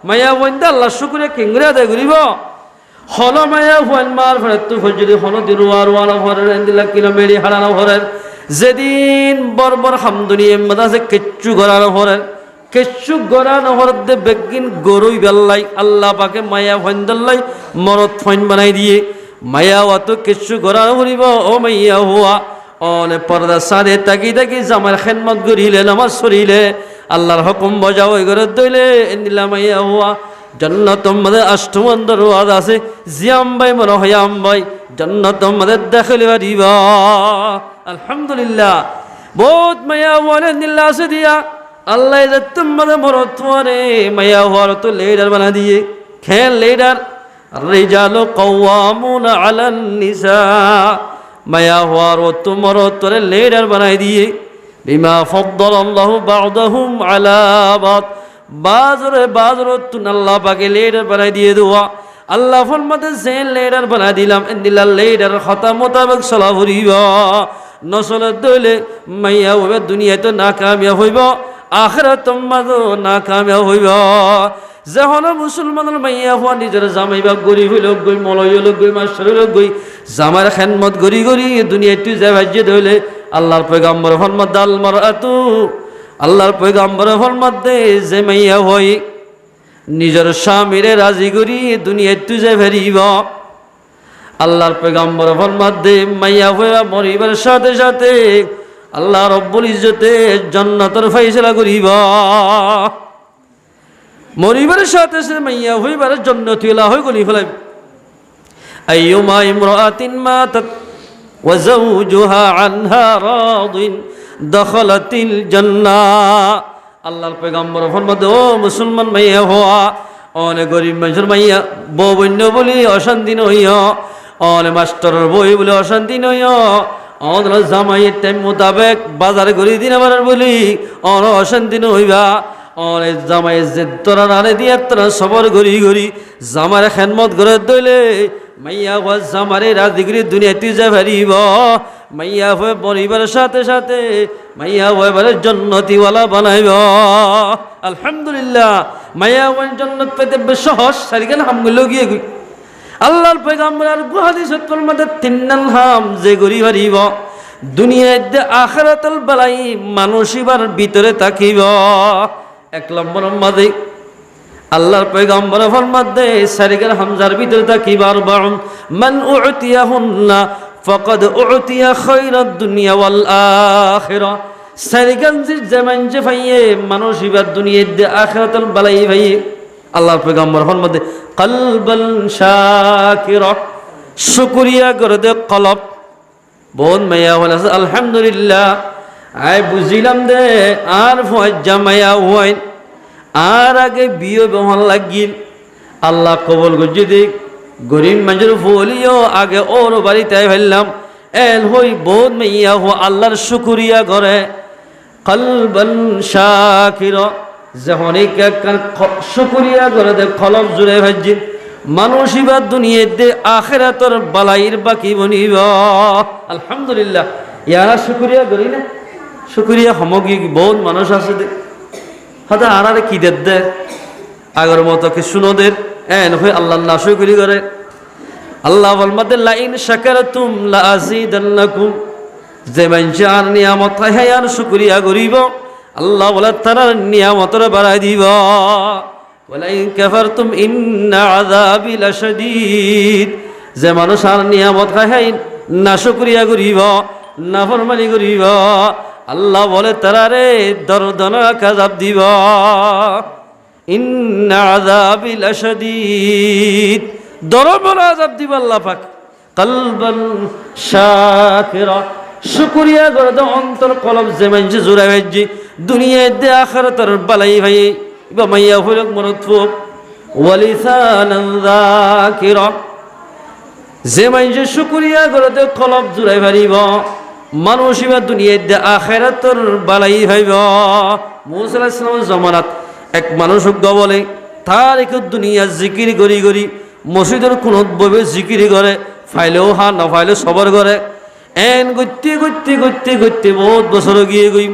মাইয়া হইন্দা আল্লাহ শুকুরে কিংরা দে ঘুরিব হল মাইয়া হইন মার ফেরে তু যদি হল দিরুয়ার ওয়ালা ভরের এন্দিলা কিলো মেড়ি হারানো ভরের যেদিন বরবর হামদুনিয়া মাদাসে কিচ্ছু করার পরে কিচ্ছু গড়ানো হরদে বেগিন গরুই বেল্লাই আল্লাহ পাকে মায়া ফন্দল্লাই মরত ফইন বানাই দিয়ে মায়া অত কিচ্ছু গড়ানো হরিব ও মাইয়া হুয়া অনে পর্দা সাদে তাকি তাকি জামার খেদমত করিলে নামাজ সরিলে আল্লাহর হুকুম বজাও ওই ঘরে দইলে এন্দিলা মাইয়া হুয়া জান্নাত মধ্যে আষ্টম দরওয়াজ আছে জিয়াম ভাই মনে হয় আম ভাই জান্নাত মধ্যে দাখিল হরিবা আলহামদুলিল্লাহ বহুত মায়া ওয়ালে নিল্লা আছে দিয়া আল্লাহ তোমাদের মরত পরে মায়া হওয়ার তো লিডার বানা দিয়ে খেল লিডার রিজালু কাওয়ামুন আলান নিসা মায়া হওয়ার তো মরত তোরে লিডার বানাই দিয়ে বিমা ফাদ্দালাল্লাহু বা'দাহুম আলা বাদ বাজরে তুন আল্লাহ পাকে লিডার বানাই দিয়ে দেওয়া আল্লাহ ফরমাতে যে লিডার বানাই দিলাম ইন্দিল্লাহ লিডার খাতা মোতাবেক চলা ফুরিবা নসলে দইলে মাইয়া হবে দুনিয়াতে নাকামিয়াব হইব আখিরাত মাদো নাকামিয়াব হইব যখন মুসলমানের মাইয়া হওয়া নিজের জামাইবা গরিব হইল গই মলয় হইল গই মাস্টার হইল গই জামার খেদমত গরি গরি দুনিয়াতে যে ভাজ্য দইলে আল্লাহর পয়গম্বর ফরমাত দাল মারাতু আল্লাহর পয়গম্বর ফরমাত দে যে মাইয়া হই নিজের স্বামীরে রাজি করি দুনিয়াতে যে ফেরিব আল্লাহর পয়গম্বর ফরমাত দে মাইয়া হইয়া মরিবার সাথে সাথে আল্লাহ রব্বুল ইজ্জতে জান্নাতের ফয়সালা করিবা মরিবার সাথে সাথে মাইয়া হইবার জান্নাতি লা হই গলি ফলাই আইয়ুমা ইমরাতিন মাতাত ওয়া যাওজুহা আনহা রাদিন দখালাতিল জান্নাহ আল্লাহর পয়গম্বর ফরমাত ও মুসলমান মাইয়া হওয়া অনেক গরিব মানুষের মাইয়া বন্য বলি অশান্তি নইয়া অনেক মাস্টারের বই বলে অশান্তি নইয়া অন জামাইয়ের টাইম মোতাবেক বাজার করি দিন আবার বলি অন অশান্তি নইবা অনেক জামাইয়ের যে তোরা নারে দিয়ে তোরা সবর গড়ি গড়ি জামারে খেদমত করে দইলে মাইয়া হওয়া জামারে রাজদিগরি দুনিয়াতে যা ফেরিব মাইয়া হয়ে পরিবারের সাথে সাথে মাইয়া হয়ে জন্নতিওয়ালা বানাইব আলহামদুলিল্লাহ মাইয়া হওয়ার জন্নত পেতে বেশ সহজ সারিকেন হামগুলো গিয়ে গই আল্লাহর পয়গম্বর আর হাদিসের মধ্যে তিন্নাল হাম যে গরি হারিব দুনিয়াতে আখিরাতুল বালাই মানুষিবার ভিতরে তাকিব এক নম্বর মধ্যে আল্লাহর পয়গম্বর ফরমাত দে সারিকের হামজার ভিতরে তাকিব আরবাউন মান উতিয়াহুন্না ফাকাদ উতিয়া খায়রাদ দুনিয়া ওয়াল আখিরা সারিকান যে যেমন যে ভাইয়ে মানুষিবার দুনিয়াতে আখিরাতুল বালাই ভাইয়ে আল্লাহর পয়গম্বর ফরমাতে কলবান শাকিরা শুকরিয়া করে দে কলব বোন মাইয়া হল আলহামদুলিল্লাহ আই বুঝিলাম দে আর ফজ্জা মাইয়া হইন আর আগে বিয়ে বহন লাগিল আল্লাহ কবুল গজি দিক গরিব মানুষের বলিও আগে ওর বাড়িতে ফেললাম এল হই বোন মাইয়া হো আল্লাহর শুকরিয়া করে কলবান শাকিরা যখন শুকরিয়া করে দে খলব জুড়ে ভাজি মানুষিবা দুনিয়াতে আখিরাতর বালাইর বাকি বনিব আলহামদুলিল্লাহ ইয়ারা শুকরিয়া করি না শুকরিয়া সামগ্রিক বহুত মানুষ আছে দে হয়তো আর কি দে আগের মতো কি শুনোদের এন হয়ে আল্লাহ না শুকরি করে আল্লাহ বলমাদের লাইন শাকারতুম লা আযীদান্নাকুম যে মানুষ আর নিয়ামত হয় আর শুকরিয়া করিব আল্লাহ বলে তারা নিয়ামতরে বাড়াই দিব ওয়ালাইন কাফারতুম ইন্না আযাবি লাশাদীদ যে মানুষ আর নিয়ামত খায় না শুকরিয়া করিব না ফরমানি করিব আল্লাহ বলে তারা রে দর্দনাক আযাব দিব ইন্না আযাবি লাশাদীদ দরবর আযাব দিব আল্লাহ পাক কলবান শাকিরা শুকরিয়া করে তো অন্তর কলব যে মানুষ জোড়া ভাইজি দুনিয়াতে আখিরাতের বালাই ভাই বা মাইয়া হইল মরতফুক ওয়ালিসানান যাকিরা যে মানুষ শুকরিয়া করে তো কলব জোড়াই পারিব মানুষ বা দুনিয়াতে আখিরাতের বালাই ভাইব মুসা আলাইহিস সালামের জামানাত এক মানুষ বলে তার এক দুনিয়া জিকির করি করি মসজিদের কোনত ববে জিকির করে ফাইলেও হা না ফাইলে সবর করে এন গইতে গইতে গইতে গইতে বহুত বছর গিয়ে গই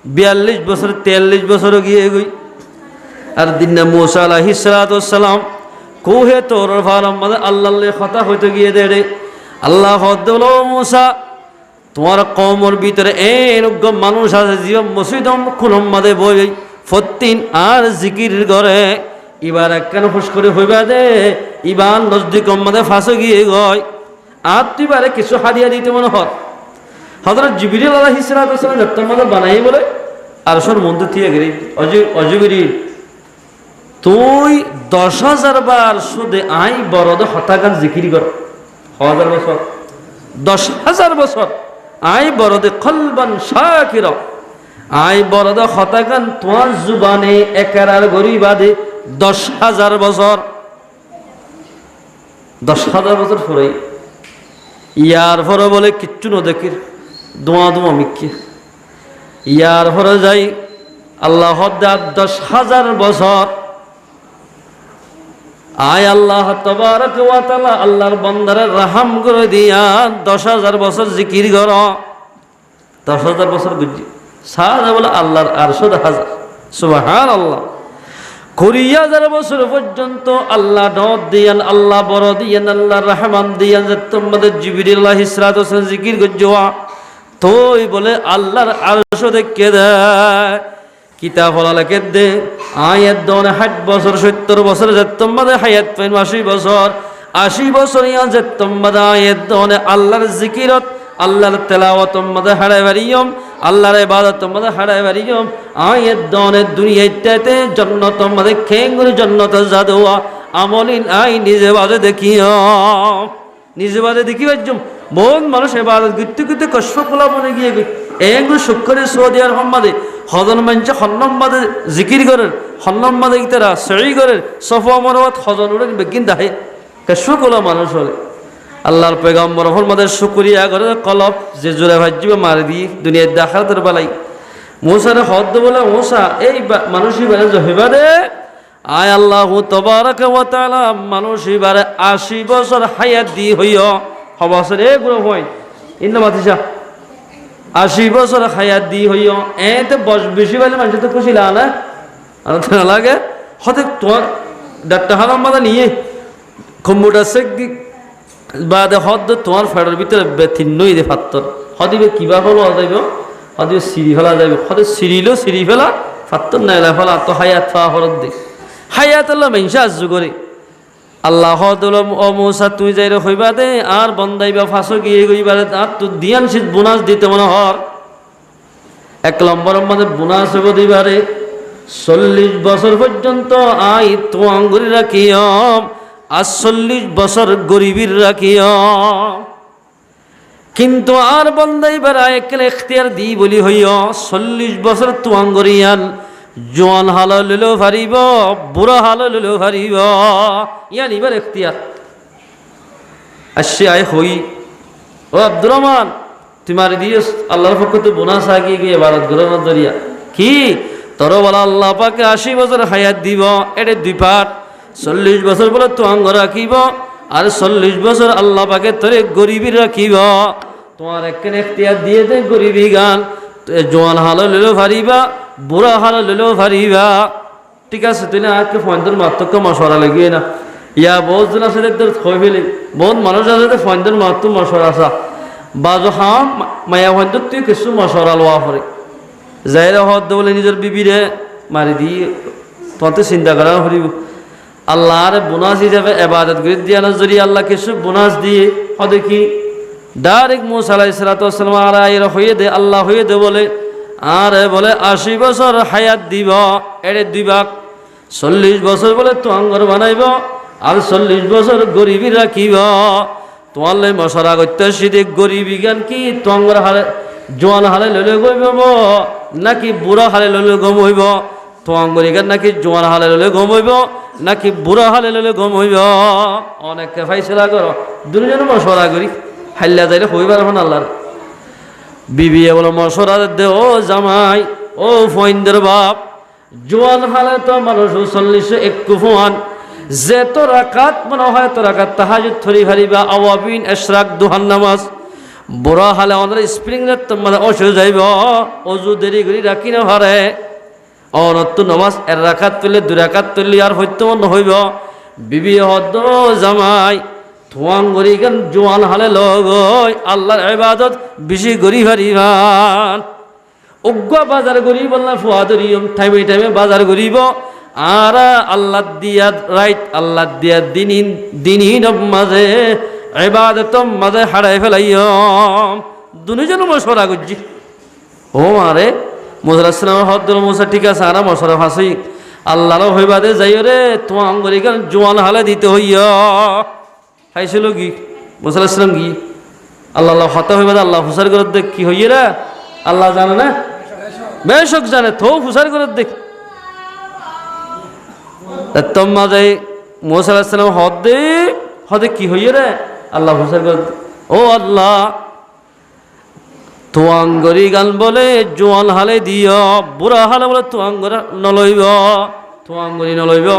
42 বছর 43 বছর গিয়ে গই আর দিন মুসা আলাইহিস সালাম কোহে তোর ফারাম আল্লাহর কথা হইতে গিয়ে দে রে আল্লাহ হদলো মুসা তোমার কওমের ভিতরে এরকম মানুষ আছে জীবন মসজিদম খুলম মাদে বই ফত্তিন আর জিকির করে এবার একখান হুশ করে হইবা দে ইবার নজদিক মাদে ফাঁসে গিয়ে গয় আর তুই বারে কিছু হাদিয়া দিতে মনে হয় হযরত জিবরিল আলাইহিস সালাম যত্তর মাদে বানাই বলে আরশের মধ্যে থেকে গেলি অজগরি তুই 10,000 বার শুধু আই বড়দ হতাগান জিকির কর 1000 বছর 10,000 বছর আই বড়দে কলবান শাকির আই বড়দ হতাগান তোমার জুবানে একারার গরিবাদে 10,000 বছর 10,000 বছর পরে ইয়ার পরে বলে কিচ্ছু ন দেখির দোয়া মিক্কি ইয়ার পরে যাই আল্লাহ 10,000 বছর আয় আল্লাহ তাবারক ওয়া তাআলা আল্লাহর বান্দারে রহম করে দিয়া 10,000 বছর জিকির কর 10,000 বছর বুঝি সারা বলে আল্লাহর আরশ 10,000 সুবহানাল্লাহ 20,000 বছর পর্যন্ত আল্লাহ দত দিয়ান আল্লাহ বড় দিয়ান আল্লাহ রহমান দিয়ান যে তোমাদের জিবরিল আলাইহিস সালাতু ওয়াস সালাম জিকির করজোয়া তোই বলে আল্লাহর আরশ দেখে দেয় কিতাব লেখে দে আয়াত দনে 60 বছর 70 বছর যে তোমাদের হায়াত পাইন 80 বছর 80 বছর ইয়া যে তোমাদের আয়াত দনে আল্লাহর জিকিরত আল্লাহর তেলাওয়াত তোমাদের হারায় বারিয়ম আল্লাহর ইবাদত তোমাদের হারায় বারিয়ম আয়াত দনে দুনিয়াতে জান্নাত তোমাদের খেঙ্গুরি জান্নাত জাদুয়া আমলিন আই নিজে বাজে দেখিও নিজে বাজে দেখি বাজুম বহুত মানুষ ইবাদত করতে করতে কষ্ট পোলা মনে গিয়ে এগুলো শুক্রে সৌদি আরব মাদে হজন মানছে হন্নম মাদে জিকির করেন হন্নম মাদে ইতারা সহি করেন সফা মরওয়াত হজন উড়ে বেগিন দাহে কষ্ট পোলা মানুষ হলে আল্লাহর পয়গম্বর ফরমাদের শুকরিয়া করে কলব যে জোরে ভাজ্জিবে মারি দি দুনিয়ার দেখাতের বেলাই মুসার হদ বলে মুসা এই মানুষই বারে জহিবা দে আয় আল্লাহু তাবারাক ওয়া তাআলা মানুষই বারে 80 বছর হায়াত দি হইও হবছর এগুলো হয় ইন্না মাতিসা 80 বছর হায়াত দি হইও এতে বস বেশি বলে মানুষ তো খুশি না আর লাগে হতে তোমার ডাক্তার হারাম মাদা নিয়ে কম্পিউটার শেখ বাদে হদ তোমার ফেডার ভিতরে বেথিন্নই দে ফাত্তর হদিবে কিবা হলো যাইব হদিবে সিঁড়ি ফেলা যাইব হদে সিঁড়িলেও সিঁড়ি ফেলা ফাত্তর নাই ফেলা তো হায়াত ফা হরত দে হায়াত আল্লাহ মেনসা আজ করে আল্লাহ ও মৌসা তুই যাই হইবা দে আর বন্দাইবা ফাঁসো গিয়ে গইবারে আর তুই দিয়ান শীত বোনাস দিতে মনে হর 1 নম্বর মানে বোনাস হইব দিবারে 40 বছর পর্যন্ত আই তো আঙ্গুরি রাখিয়ম আর 40 বছর গরিবীর রাখিয়ম কিন্তু আর বন্দাইবার একলে এখতিয়ার দি বলি হইয় 40 বছর তো আঙ্গুরিয়ান জোয়ান হাল লইলেও পারিব বুড়া হাল লইলেও পারিব ইয়ান এবার এখতিয়ার আসছে আয় হই ও আব্দুর রহমান তোমার দিয়েস আল্লাহর পক্ষ তো বোনাস আগিয়ে গিয়ে ভারত গ্রহণ দরিয়া কি তোর বলা আল্লাহ পাকে 80 বছর হায়াত দিব এটা 2 পাঠ 40 বছর বলে তো আঙ্গ রাখিব আর 40 বছর আল্লাহ পাকে তোরে গরিবী রাখিব তোমার একখানে এখতিয়ার দিয়ে দে গরিবী গান জোয়ান হাল লইলেও পারিবা বুড়া হাল লইলেও পারিবা ঠিক আছে তুই না আজকে ফোনদের মাত্রকে মশলা লাগিয়ে না ইয়া বহুত জন আছে তোর থই ফেলি বহুত মানুষ আছে ফোনদের মাত্র মশলা আসা বাজো হাম মায়া ফোনদের তুই কিছু মশলা লোয়া পরে যাইরা হদ বলে নিজের বিবিরে মারি দিয়ে তোমার চিন্তা করা হরিব আল্লাহর বোনাস হিসাবে ইবাদত করে দিয়া না যদি আল্লাহ কিছু বোনাস দিয়ে হদে কি ডাইরেক্ট মুসা আলাইহিস সালাতু ওয়াস সালাম আর হইয়ে দে আল্লাহ হইয়ে দে বলে আর বলে 80 বছর হায়াত দিব এড়ে 2 ভাগ 40 বছর বলে তো আঙ্গর বানাইব আর 40 বছর গরিবী রাখিব তোমার লাই মশরা করতে সিদে গরিবী জ্ঞান কি তো আঙ্গর হালে জোয়ান হালে লইলে গইব নাকি বুড়া হালে লইলে গম হইব তো আঙ্গরি জ্ঞান নাকি জোয়ান হালে লইলে গম হইব নাকি বুড়া হালে লইলে গম হইব অনেককে ফাইসলা করো দুজন মশরা করি হাইলা যাইলে হইবার এখন আল্লাহর বিবি বলো মশরা দে ও জামাই ও ফইন্দের বাপ জোয়ান হালে তো মানুষ 40 ফুয়ান যে তো রাকাত মনে হয় তো রাকাত তাহাজ্জুদ থরি হারিবা আওয়াবিন ইশরাক দুহান নামাজ বুড়া হালে আমাদের স্প্রিং রাত তোমার অসু যাইব অজু দেরি করি রাখি না হারে অনত নামাজ এর রাকাত তুললে 2 রাকাত তুললে আর হইতো মন হইব বিবি হদ জামাই থোয়াং গরি গান জোয়ান হালে লগই আল্লাহর ইবাদত বেশি গরি হারিবান উগ্র বাজার গরিব আল্লাহ ফুয়াদরিয়ম টাইমে টাইমে বাজার গরিব আর আল্লাহ দিয়া রাইট আল্লাহ দিয়া দিনই মাঝে ইবাদত মাঝে হারাই ফেলাইয়ম দুনিজন মশওয়ারা করছি ও মারে মুসা আলাইহিস সালামের হদ্দর মুসা ঠিক আছে আর মশওয়ারা ফাঁসি আল্লাহর হইবাদে যাইও রে তোমার গরি গান জোয়ান হালে দিতে হইয় খাইছিল কি মুসা আলাইহিস সালাম কি আল্লাহ হতা হইবাদে আল্লাহ হুসার করে দেখ কি হইয়ে রে আল্লাহ জানে না বেশক জানে তো হুসার করে দেখ তোমা যাই মুসা আলাইহিস সালাম হদে কি হইয়ে রে আল্লাহ হুসার করে ও আল্লাহ তোয়াঙ্গরি গান বলে জোয়ান হালে দিও বুড়া হালে বলে তোয়াঙ্গরা নলইব তোয়াঙ্গরি নলইব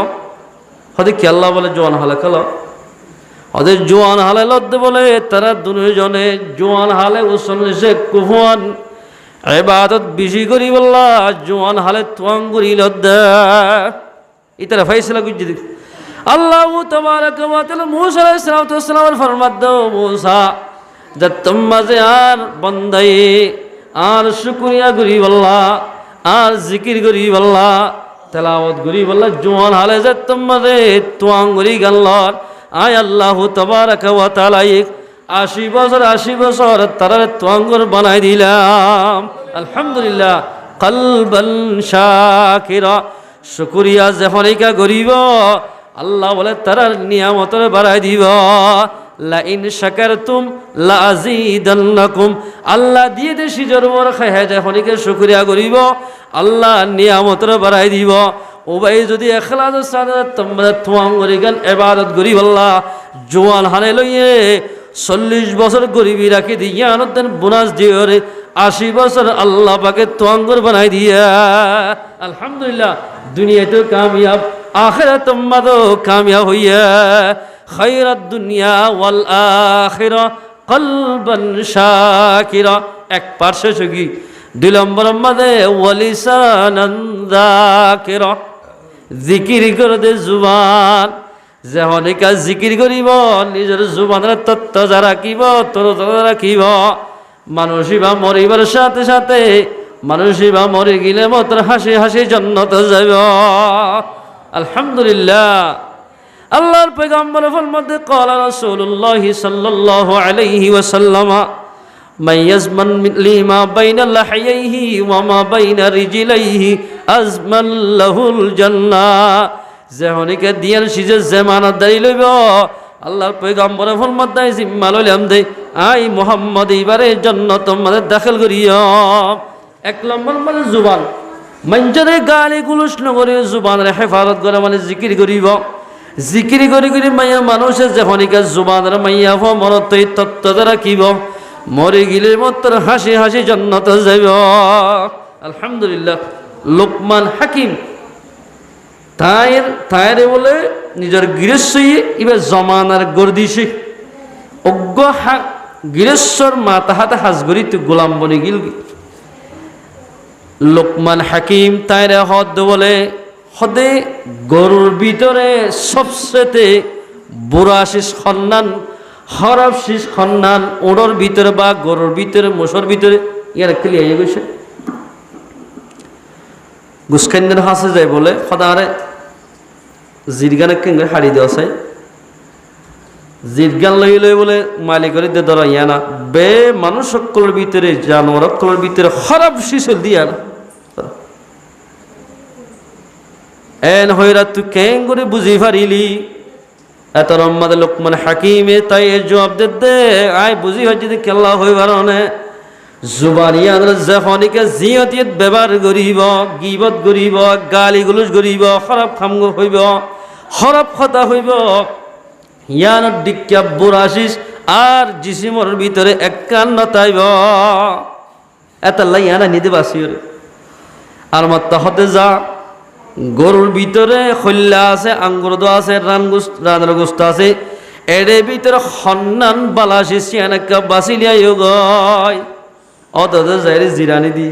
হদে কি আল্লাহ বলে জোয়ান হালে খেলো হদে জোয়ান হালে লদ্দে বলে তারা দুজনে জোয়ান হালে উসনসে কুফুয়ান ইবাদত বেশি করি বললা জোয়ান হালে তোয়াঙ্গরি লদ্দে ইতারা ফাইসলা গুজি দেখ আল্লাহ তাবারাক ওয়া তাআলা মুসা আলাইহিস সালামের ফরমান দাও মুসা যতম মাঝে আর বন্দাই আর শুকরিয়া করি বললা আর জিকির করি বললা তেলাওয়াত করি বললা জোয়ান হালে যতম মাঝে তোয়াঙ্গরি গানলর আয় আল্লাহ তাবারাক ওয়া তাআলা 80 বছর তারা তোয়াঙ্গর বানাই দিলাম আলহামদুলিল্লাহ কলবান শাকিরা শুকরিয়া যখনইকা করিব আল্লাহ বলে তারা নিয়ামতের বাড়াই দিব লা ইন শাকারতুম লা আযীদান্নাকুম আল্লাহ দিয়ে দে সিজর মোর খায় যখনইকা শুকরিয়া করিব আল্লাহ নিয়ামতের বাড়াই দিব ও ভাই যদি ইখলাসের সাথে তোমরা তোয়াঙ্গরি গান ইবাদত করি আল্লাহ জোয়ান হানে লইয়ে 40 বছর গরিবি রাখি দিয়া আনন্দের বোনাস দিও রে 80 বছর আল্লাহ পাকে তোয়াঙ্গর বানাই দিয়া আলহামদুলিল্লাহ দুনিয়াতে কামিয়াব আখিরাত মাদো কামিয়াব হইয়া খায়রাত দুনিয়া ওয়াল আখিরা কলবান শাকিরা এক পার্শ্বে সগি 2 নম্বর মাদে ওয়ালিসানান যাকিরা জিকির করতে জুবান যখনইকা জিকির করিব নিজের জুবানের তত্ত্ব যারা রাখিব তোর রাখিব মানুষই বা মরিবার সাথে সাথে মানুষই বা মরে গেলে মাত্র হাসি হাসি জান্নাতে যাইব আলহামদুলিল্লাহ আল্লাহর পয়গম্বর ফরমাতে ক্বালা রাসূলুল্লাহ সাল্লাল্লাহু আলাইহি ওয়াসাল্লাম মান ইয়াজমান লিমা বাইনা লাহইহি ওয়া মা বাইনা রিজলাইহি আজমান লাহুল জান্নাহ যখনইকা দিয়ার সিজে জামানত দাই লইব আল্লাহর পয়গম্বর ফরমাতে জিম্মা লইলাম দে আই মুহাম্মদ এবারে জান্নাত মধ্যে দাখিল করিও এক নম্বর মানে জুবান মঞ্জরে গালি গুলুস নগরে জুবানের হেফাজত করে মানে জিকির করিব জিকির করি করি মাইয়া মানুষের যখনইকা জুবানের মাইয়া মরত তত্ত্ব রাখিব মরে গেলে মাত্র হাসি হাসি জান্নাতে যাইব আলহামদুলিল্লাহ লোকমান হাকিম তাইরে বলে নিজের গৃহস্থই এবার জমানার গর্দিসি অজ্ঞ গৃহস্থর মাথা হাতে হাজগরি তুই গোলাম বনে গিল লোকমান হাকিম তাইরে হদ বলে হদে গরুর ভিতরে সবচেয়ে বুড়া শীষ খন্নান হরফ শীষ খন্নান ওড়োর ভিতরে বা গরুর ভিতরে মোষর ভিতরে ইয়ার ক্লিয়ার হয়ে গেছে গুসখান্দের হাসে যায় বলে সদারে জিরগানে কেঙ্গে হাড়ি দেওয়া চাই জিরগান লই লই বলে মালিকের দে ধরা ইয়া না বে মানুষ সকলের ভিতরে জানোয়ার সকলের ভিতরে খারাপ শিশল দিয়া না এন হইরা তুই কেং করে বুঝি পারিলি এত রম্মাদ লোকমান হাকিমে তাই জবাব দে আয় বুঝি হয় যদি কেল্লা হইবার অনে জুবানিয়া যখনইকা জিয়তিয়ত ব্যবহার করিব গিবত করিব গালি গুলুজ করিব খারাপ খাম হইব খারাপ কথা হইব ইয়ানত ডিক্কা বুড়াশিস আর জিসিমর ভিতরে একান্ন তাইব এতাল্লাই ইয়ানা নিতে বাসিওরে আর মাত্তা হতে যা গরুর ভিতরে খল্লা আছে আঙ্গুর দো আছে রানের গোস্ত আছে এর ভিতরে খন্নান বালাসি সিয়ানাকা বাসিলিয়া গয় অত যাইরে জিরানি দি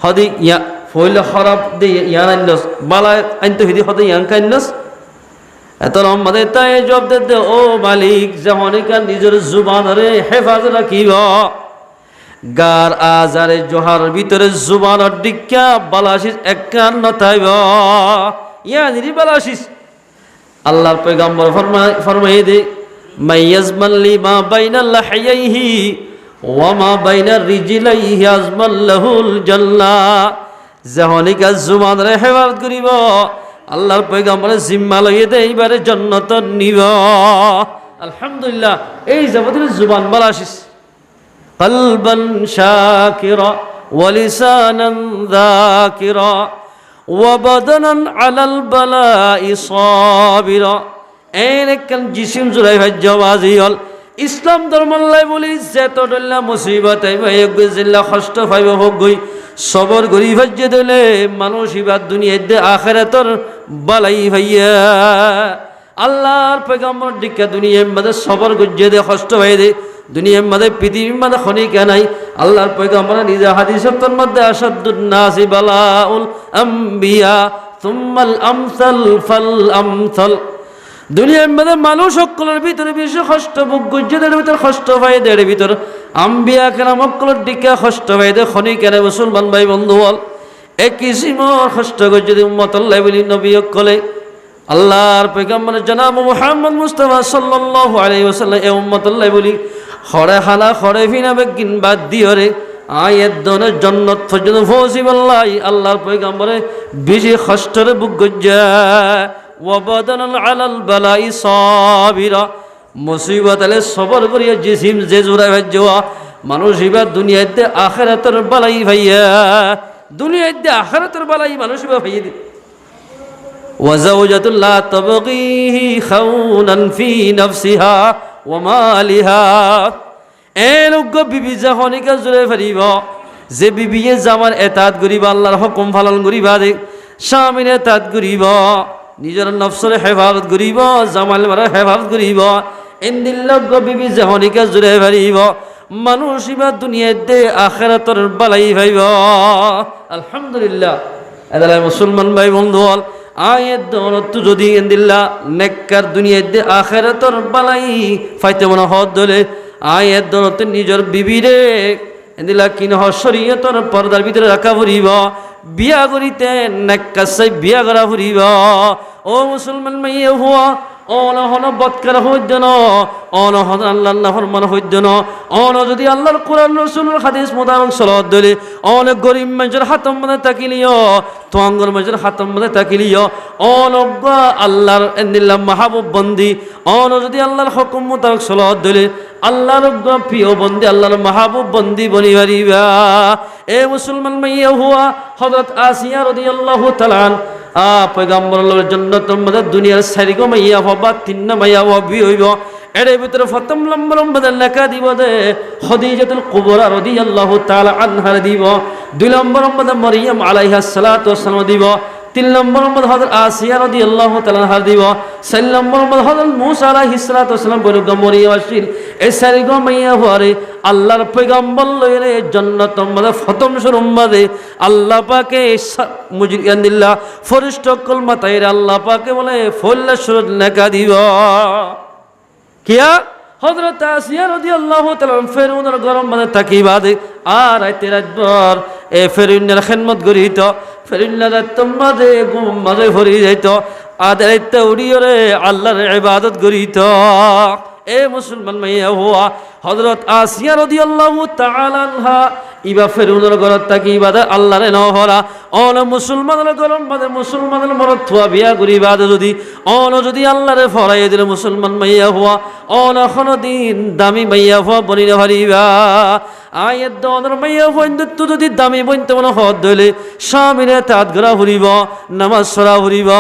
হদি ইয়া ফইলে খরাব দি ইয়ান আইনস বালা আইনতো হিদি হদি ইয়ান কাইনস এত লম্বাদে তাই জব দে ও মালিক যেমনিকা নিজের জুবানরে হেফাজ রাখিব গার আজারে জোহার ভিতরে জুবানর ডিক্কা বালাশিস একান্ন তাইব ইয়ানি বালাশিস আল্লাহর পয়গম্বর ফরমাই দে মাইয়াজমান লিমা বাইনাল লাহিয়াইহি ওয়া মা বাইনার রিজলাইহি আজমান লাহুল জান্নাহ যেমনিকা জুবানরে হেফাজ করিব আল্লাহর পয়গম্বরের জিম্মা লইয়ে দে এইবারে জান্নাত নিব আলহামদুলিল্লাহ এই যাবতীয় জুবান বালাশিস কলবান শাকিরা ওয়া লিসানান যাকিরা ওয়া বাদানান আলাল বালাই সাবিরা এনেকান জিসিম জুড়াই ভাজ্যবাজি হল ইসলাম ধর্মল্লাই বলি যেতডল্লা মুসিবত আইবা একজিল্লা কষ্ট পাইব হোক গই সবর গরি ভাজ্য দিলে মানুষ ইবাদ দুনিয়ায় দে আখিরাতর বালাই ভাইয়া আল্লাহর পয়গম্বর দিকে দুনিয়ার মধ্যে সবর গজ্জে দে কষ্ট ভাই দে দুনিয়ার মধ্যে পৃথিবীর মধ্যে খনিকা নাই আল্লাহর পয়গম্বর নিজে হাদিসের মধ্যে আসাদুন নাসি বালাউল আম্বিয়া সুম্মাল আমসাল ফাল আমসাল দুনিয়ার মধ্যে মানুষ সকলের ভিতরে বেশি কষ্ট ভোগ গজ্জেদের ভিতর কষ্ট ভাই দের ভিতর আম্বিয়া কেরাম সকলের দিকে কষ্ট ভাই দে খনিকা নাই মুসলমান ভাই বন্ধু বল এক কিসিমর কষ্ট গজ্জে উম্মত আল্লাহ বলি নবী কলে আল্লাহর পয়গম্বর জনাব মুহাম্মদ মুস্তাফা সাল্লাল্লাহু আলাইহি ওয়াসাল্লাম এ উম্মতুল্লাহ বলি খরে হালা খরে ফিনা বেগিন বাদ দিওরে আয়াত দনে জান্নাত পর্যন্ত পৌঁছিবাল্লাই আল্লাহর পয়গম্বরে বেশি কষ্টের বুক গজ্জা ওয়া বাদানাল আলাল বালাই সাবিরা মুসিবত আলে সবর করিয়া জিসিম যে জোড়া ভাজ্যা মানুষ ইবা দুনিয়াতে আখিরাতের বালাই ভাইয়া দুনিয়াতে আখিরাতের বালাই মানুষ ইবা ভাইয়া দি وزوجة لا تبغيه خونا في نفسها ومالها এলোক বিবি যখনইকা জুড়ে ফেরিব যে বিবিয়ে জামার এতাত করিব আল্লাহর হুকুম পালন করিবা দে স্বামীর এতাত করিব নিজের নফসের হেফাজত করিব জামাল মারা হেফাজত করিব এন্দিল্লোক বিবি যখনইকা জুড়ে ফেরিব মানুষ ইবা দুনিয়াতে আখিরাতের বালাই ভাইব আলহামদুলিল্লাহ এদালে মুসলমান ভাই বন্ধু আয়ের দৌলত যদি এন্দিল্লা নেককার দুনিয়াতে আখিরাতের বালাই ফাইতে মনে হদ দলে আয়ের দৌলত নিজের বিবিরে এন্দিল্লা কিন শরীয়তের পর্দার ভিতরে রাখা ফুরিব বিয়া করিতে নেককার সাই বিয়া করা ফুরিব ও মুসলমান মাইয়া হুয়া অনহন বৎকার হইত ন অনহন আল্লাহ ফরমান হইত ন অন যদি আল্লাহর কোরআন রাসূলের হাদিস মোতাবেক চলত দলে অনেক গরিব মানুষের হাতম মধ্যে তাকিলিও তোয়াঙ্গর মানুষের হাতম মধ্যে তাকিলিও অনজ্ঞ আল্লাহর এন্দিল্লাহ মাহবুব বন্দি অন যদি আল্লাহর হুকুম মোতাবেক চলত দলে আল্লাহর প্রিয় বন্দি আল্লাহর মাহবুব বন্দি বনি পারিবা এ মুসলমান মাইয়া হুয়া হযরত আসিয়া রাদিয়াল্লাহু তাআলা পয়গম্বরের জান্নাতের মধ্যে দুনিয়ার চারিগো মাইয়া হবা তিন মাইয়া হবি হইব এর ভিতরে প্রথম নম্বর মধ্যে লেখা দিব দে খাদিজাতুল কুবরা রাদিয়াল্লাহু তাআলা আনহা দিব দুই নম্বর মধ্যে মারিয়াম আলাইহা সালাতু ওয়াসসালাম দিব তিন নম্বর মধ্যে হযরত আসিয়া রাদিয়াল্লাহু তাআলা আনহা দিব চার নম্বর মধ্যে হযরত মূসা আলাইহিস সালাতু ওয়াসসালাম বলুক মরিয়ম আসিল এই চারিগো মাইয়া হরে আল্লাহর পয়গম্বর লইরে জান্নাতের মধ্যে প্রথম শুরু মধ্যে আল্লাহ পাকে মুজিদিল্লাহ ফরিস্ত কল মাতাইরে আল্লাহ পাকে বলে ফল্লা সুরত লেখা দিব কিয়া হযরত আসিয়া রাদিয়াল্লাহু তাআলা ফেরাউনের গরম মধ্যে তাকিবা দে আর রাতে রাতভর এ ফেরাউনের খিদমত করিত ফেরাউনের রাতের মধ্যে ঘুম মধ্যে ভরি যাইত আদাইতে উড়িয়ে আল্লাহর ইবাদত করিত এ মুসলমান মাইয়া হুয়া হযরত আসিয়া রাদিয়াল্লাহু তাআলা আনহা ইবা ফেরাউনের ঘরত থাকি ইবাদত আল্লাহরে নহরা অন মুসলমানের গরম বাদে মুসলমানের মরদ থুয়া বিয়া করিবা যদি অন যদি আল্লাহরে ফরাই দিলে মুসলমান মাইয়া হুয়া অন কোনো দিন দামি মাইয়া হুয়া বনিরে হারিবা আয়ের দনের মাইয়া হুয়া তো যদি দামি বনতে মনে হদ দইলে স্বামীরে তাত গড়া ফুরিব নামাজ সরা ফুরিব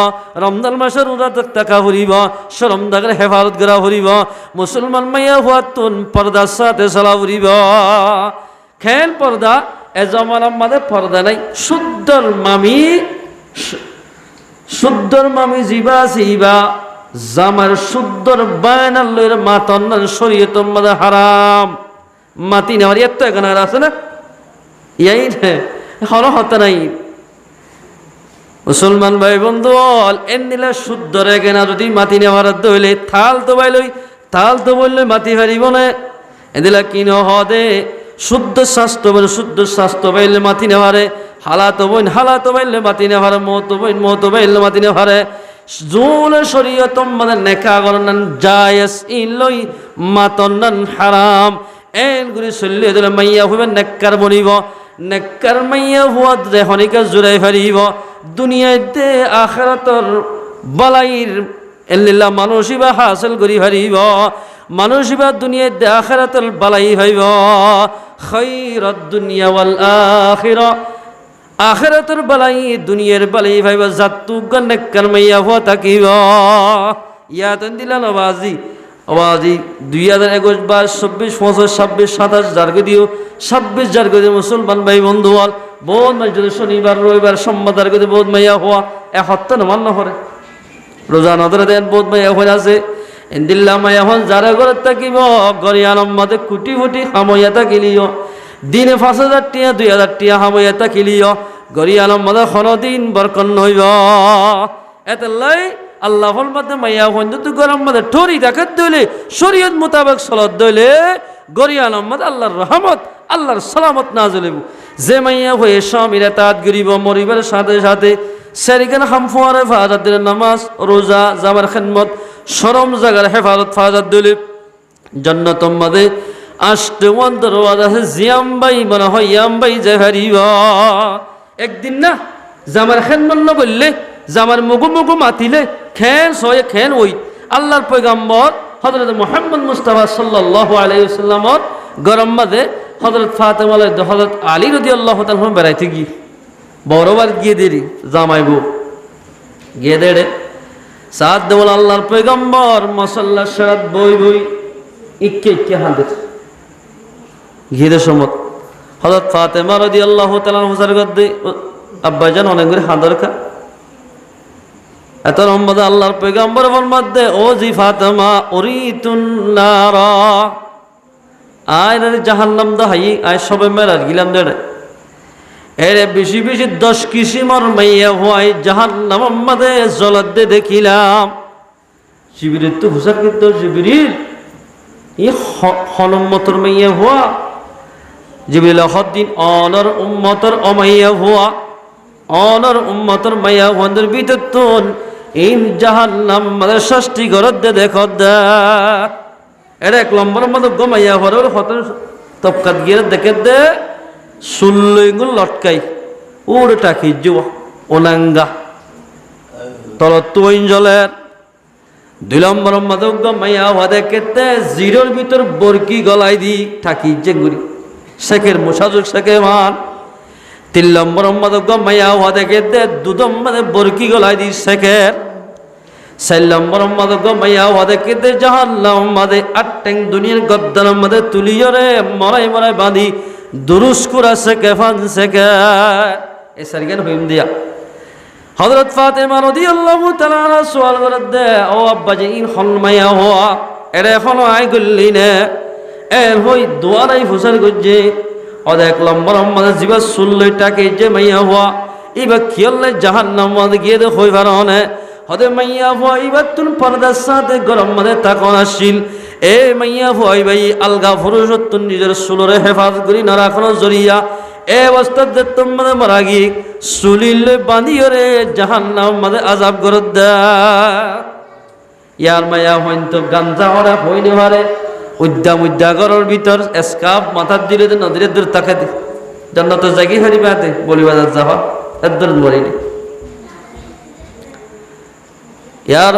রমজান মাসের রোজা টাকা ফুরিব শরম দাগের হেফাজত গড়া ফুরিব মুসলমান মাইয়া হুয়া তুন পর্দার সাথে চলা ফুরিব খেন পর্দা এ জমানার মাঝে পর্দা নাই শুদ্ধর মামি জিবা সিবা জামার শুদ্ধর বায়নার লইর মাতন্নার শরীয়তের মাঝে হারাম মাতি নেওয়ার এত এখানে আছে না ইয়াই হর হতে নাই মুসলমান ভাই বন্ধু এন নিলে শুদ্ধ রেখে না যদি মাতি নেওয়ার দইলে থাল তো বললে মাতি হারিব না এদিলা কিনো হদে শুদ্ধ স্বাস্থ্য পাইলে মাতি নেওয়ারে হালাতো পাইলে মাতি নেওয়ারে মত পাইলে মাতি নেওয়ারে জুল শরীয়ত মানে নেকা গরনান জায়েজ ইলই মাতনান হারাম এন গুরি চলিয়ে দিলে মাইয়া হইবে নেককার বনিব নেককার মাইয়া হুয়া দেহনিকা জুড়াই ফারিব দুনিয়াতে আখিরাতর বালাইর এল্লিল্লা মানুষিবা হাসিল করি ফারিব মানুষিবা দুনিয়াতে আখিরাতর বালাই হইব খায়রাত দুনিয়া ওয়াল আখিরা আখিরাতের বালাই দুনিয়ার বালাই ভাইবা জাতু নেককার মাইয়া হুয়া তাকিব ইয়াতন দিলান আওয়াজি 2021 22 24 25 26 27 জারগে দিও 26 জারগে দিও মুসলমান ভাই বন্ধু বল বহুত মসজিদ শনিবার রবিবার সোমবার জারগে দিও বহুত মাইয়া হওয়া এক হত্তা নমান নহরে রোজা নদরে দেন বহুত মাইয়া হয়ে আছে ইন্দিল্লা মাইয়া হন যারা ঘরে থাকিব গরিয়ানম মতে কুটি ফুটি হামইয়া তাকিলিও দিনে 5000 টিয়া 2000 টিয়া হামইয়া তাকিলিও গরিয়ানম মতে দিন বরকন হইব এতলাই আল্লাহর মধ্যে মাইয়া হইন তো গরম মধ্যে ঠরি দেখাত দইলে শরীয়ত মোতাবেক সলাত দইলে গরিয়ানম মতে আল্লাহর রহমত আল্লাহর সালামত নাযিল হইব যে মাইয়া হয়ে স্বামীর তাআত গরিব মরিবার সাথে সাথে সেরিগান হামফুয়ার হেফাজত দিলে নামাজ রোজা জামার খিদমত শরম জাগার হেফাজত ফাজাত দিলে জান্নাতুম মধ্যে আষ্টওয়ান দরওয়াজা আছে জিয়ামবাই মনে হয় ইয়ামবাই যে হারিব একদিন না জামার খিদমত না বললে জামার মুগু মাতিলে খেন ওই আল্লাহর পয়গম্বর হযরত মুহাম্মদ মুস্তাফা সাল্লাল্লাহু আলাইহি ওয়াসাল্লামর গরম মাঝে হযরত ফাতেমা হযরত আলী রাদিয়াল্লাহু তাআলা বেড়াইতে গিয়ে বড়বার গিয়ে দেরি জামাইবো গিয়ে দেড়ে সাত দেওয়াল আল্লাহর পয়গম্বর মসল্লা সারাত বই ইক্কে হাঁদের গিয়ে দে সমত হযরত ফাতেমা রাদিয়াল্লাহু তাআলা হুজার গদ্দে আব্বাজান অনেক করে হাঁদর খা এত নম্বর আল্লাহর পয়গম্বর মধ্যে ও জি ফাতেমা উরিতুন নারা আয় রে জাহান্নাম দা হাই আয় সবে মেরাজ গিলাম দেড়ে এরে বেশি 10 কিসিমর মাইয়া হওয়াই জাহান্নাম মধ্যে জ্বলত দে দেখিলাম জিবরিল তো হুসার কিন্তু জিবরিল ই হনম্মতর মাইয়া হওয়া জিবরিল হদ্দিন অনর উম্মতর অমাইয়া হওয়া অনর উম্মতর মাইয়া হওয়ার বিততুন ইন জাহান্নাম মধ্যে 6টি ঘরত দে দেখো দা এর এক নম্বর মধ্যে গমাইয়া হওয়ার হতন তপকাত গিয়ে দেখে দে সুল্লইগুল লটকাই উড় টাকি যুব ওনাঙ্গা তলত তুইন জলের 2 নম্বর মধ্যে গমাইয়া হওয়া দেখে জিরোর ভিতর বরকি গলাই দি ঠাকি জেঙ্গুরি শেখের মোসাজুক শেখে মান 3 নম্বর মধ্যে গমাইয়া হওয়া দেখে দুদম মধ্যে বরকি গলাই দি শেখের 4 নম্বর মধ্যে গমাইয়া হওয়া দেখে জাহান্নাম মধ্যে 8 ট্যাং দুনিয়ার গদ্দার মধ্যে তুলিয়রে মরাই বাঁধি দুরুস কুরা শেখে ফান শেখে এ সারিগান হইম দিয়া হযরত ফাতেমা রাদিয়াল্লাহু তাআলা আনহা সওয়াল করে দে ও আব্বাজি ইন হলমাইয়া হওয়া এর এখনো আই গল্লি নে এর হই দুয়ারাই ফুসার গজ্জে ও দেখ নম্বর মধ্যে জিবা সুল্লইটাকে যে মাইয়া হওয়া ইবা কিয়লে জাহান্নাম মধ্যে গিয়ে দে হই পারনে হদে মাইয়া হওয়া ইবা তুন পর্দার সাথে গরম মধ্যে তাকন আসিল এ মাইয়া ভয় ভাই আলগা ফুরুষত্ব নিজের সুলরে হেফাজত করি না রাখানো জরিয়া এ অবস্থাত যে তোমাদের মারা গিয়ে সুলিলে বাঁধিওরে জাহান্নাম মাঝে আজাব করে দা ইয়ার মাইয়া হইন তো গাঞ্জা হরা হইনি হারে উদ্যা ঘরের ভিতর এসকাপ মাথার দিলে নদীর দূর তাকে দে জান্নাত জাগি হারি পাতে বলিবাজার যাওয়া এদর মরিনি ইয়ার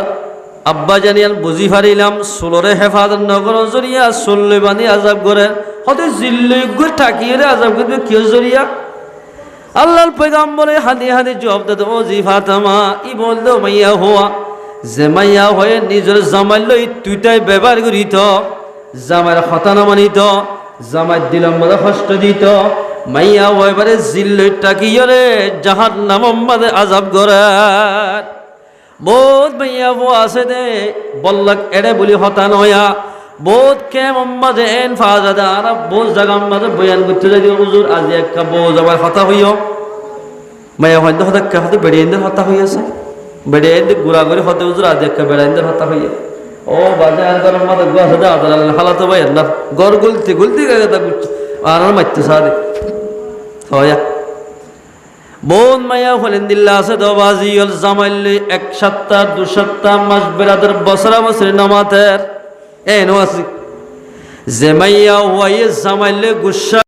আব্বা জানিয়াল বুঝি পারিলাম সুলরে হেফাজত নগর জরিয়া সুল্লে বানি আজাব করে হতে জিল্লে গুই ঠাকিয়ে আজাব করবে কিয় জরিয়া আল্লাহর পয়গম্বরে হাদি জবাব দে ও জি ফাতেমা ই বললো মাইয়া হওয়া যে মাইয়া হয়ে নিজের জামাই লই তুইটাই ব্যবহার করিত জামাইয়ের কথা না মানিত জামাই দিলাম মধ্যে কষ্ট দিত মাইয়া হইবারে জিল্লে টাকিয়ে জাহান্নাম মধ্যে আজাব করে বহুত মাইয়া বো আছে দে বল্লক এড়ে বলি হতা নয়া বহুত কে মাঝে এন ফাজাদা আর বহুত জায়গা মাঝে বয়ান করতে যাই হুজুর আজ একটা বউ যাবার কথা হইও মায়া হইন্দে হতে হতে বেড়িয়েন্দের হত্যা হইয়াছে বেড়িয়েন্দের ঘোরাঘুরি হতে হুজুর আজ একটা বেড়াইন্দের হত্যা হইয়া ও বাজে আন্দর মত গাছ দা আদাল হালাতে ভাই না গর গুলতি গুলতি গায়ে তা আর মারতে সাদে হয়া বোন মায়া হলেন দিল্লা আছে দবাজি অল জামাইলে 1 সপ্তাহ 2 সপ্তাহ মাস বেরাদের বছরা বছরে নামাতের এই নো আছে যে মাইয়া ওয়াইয়ে জামাইলে গুসা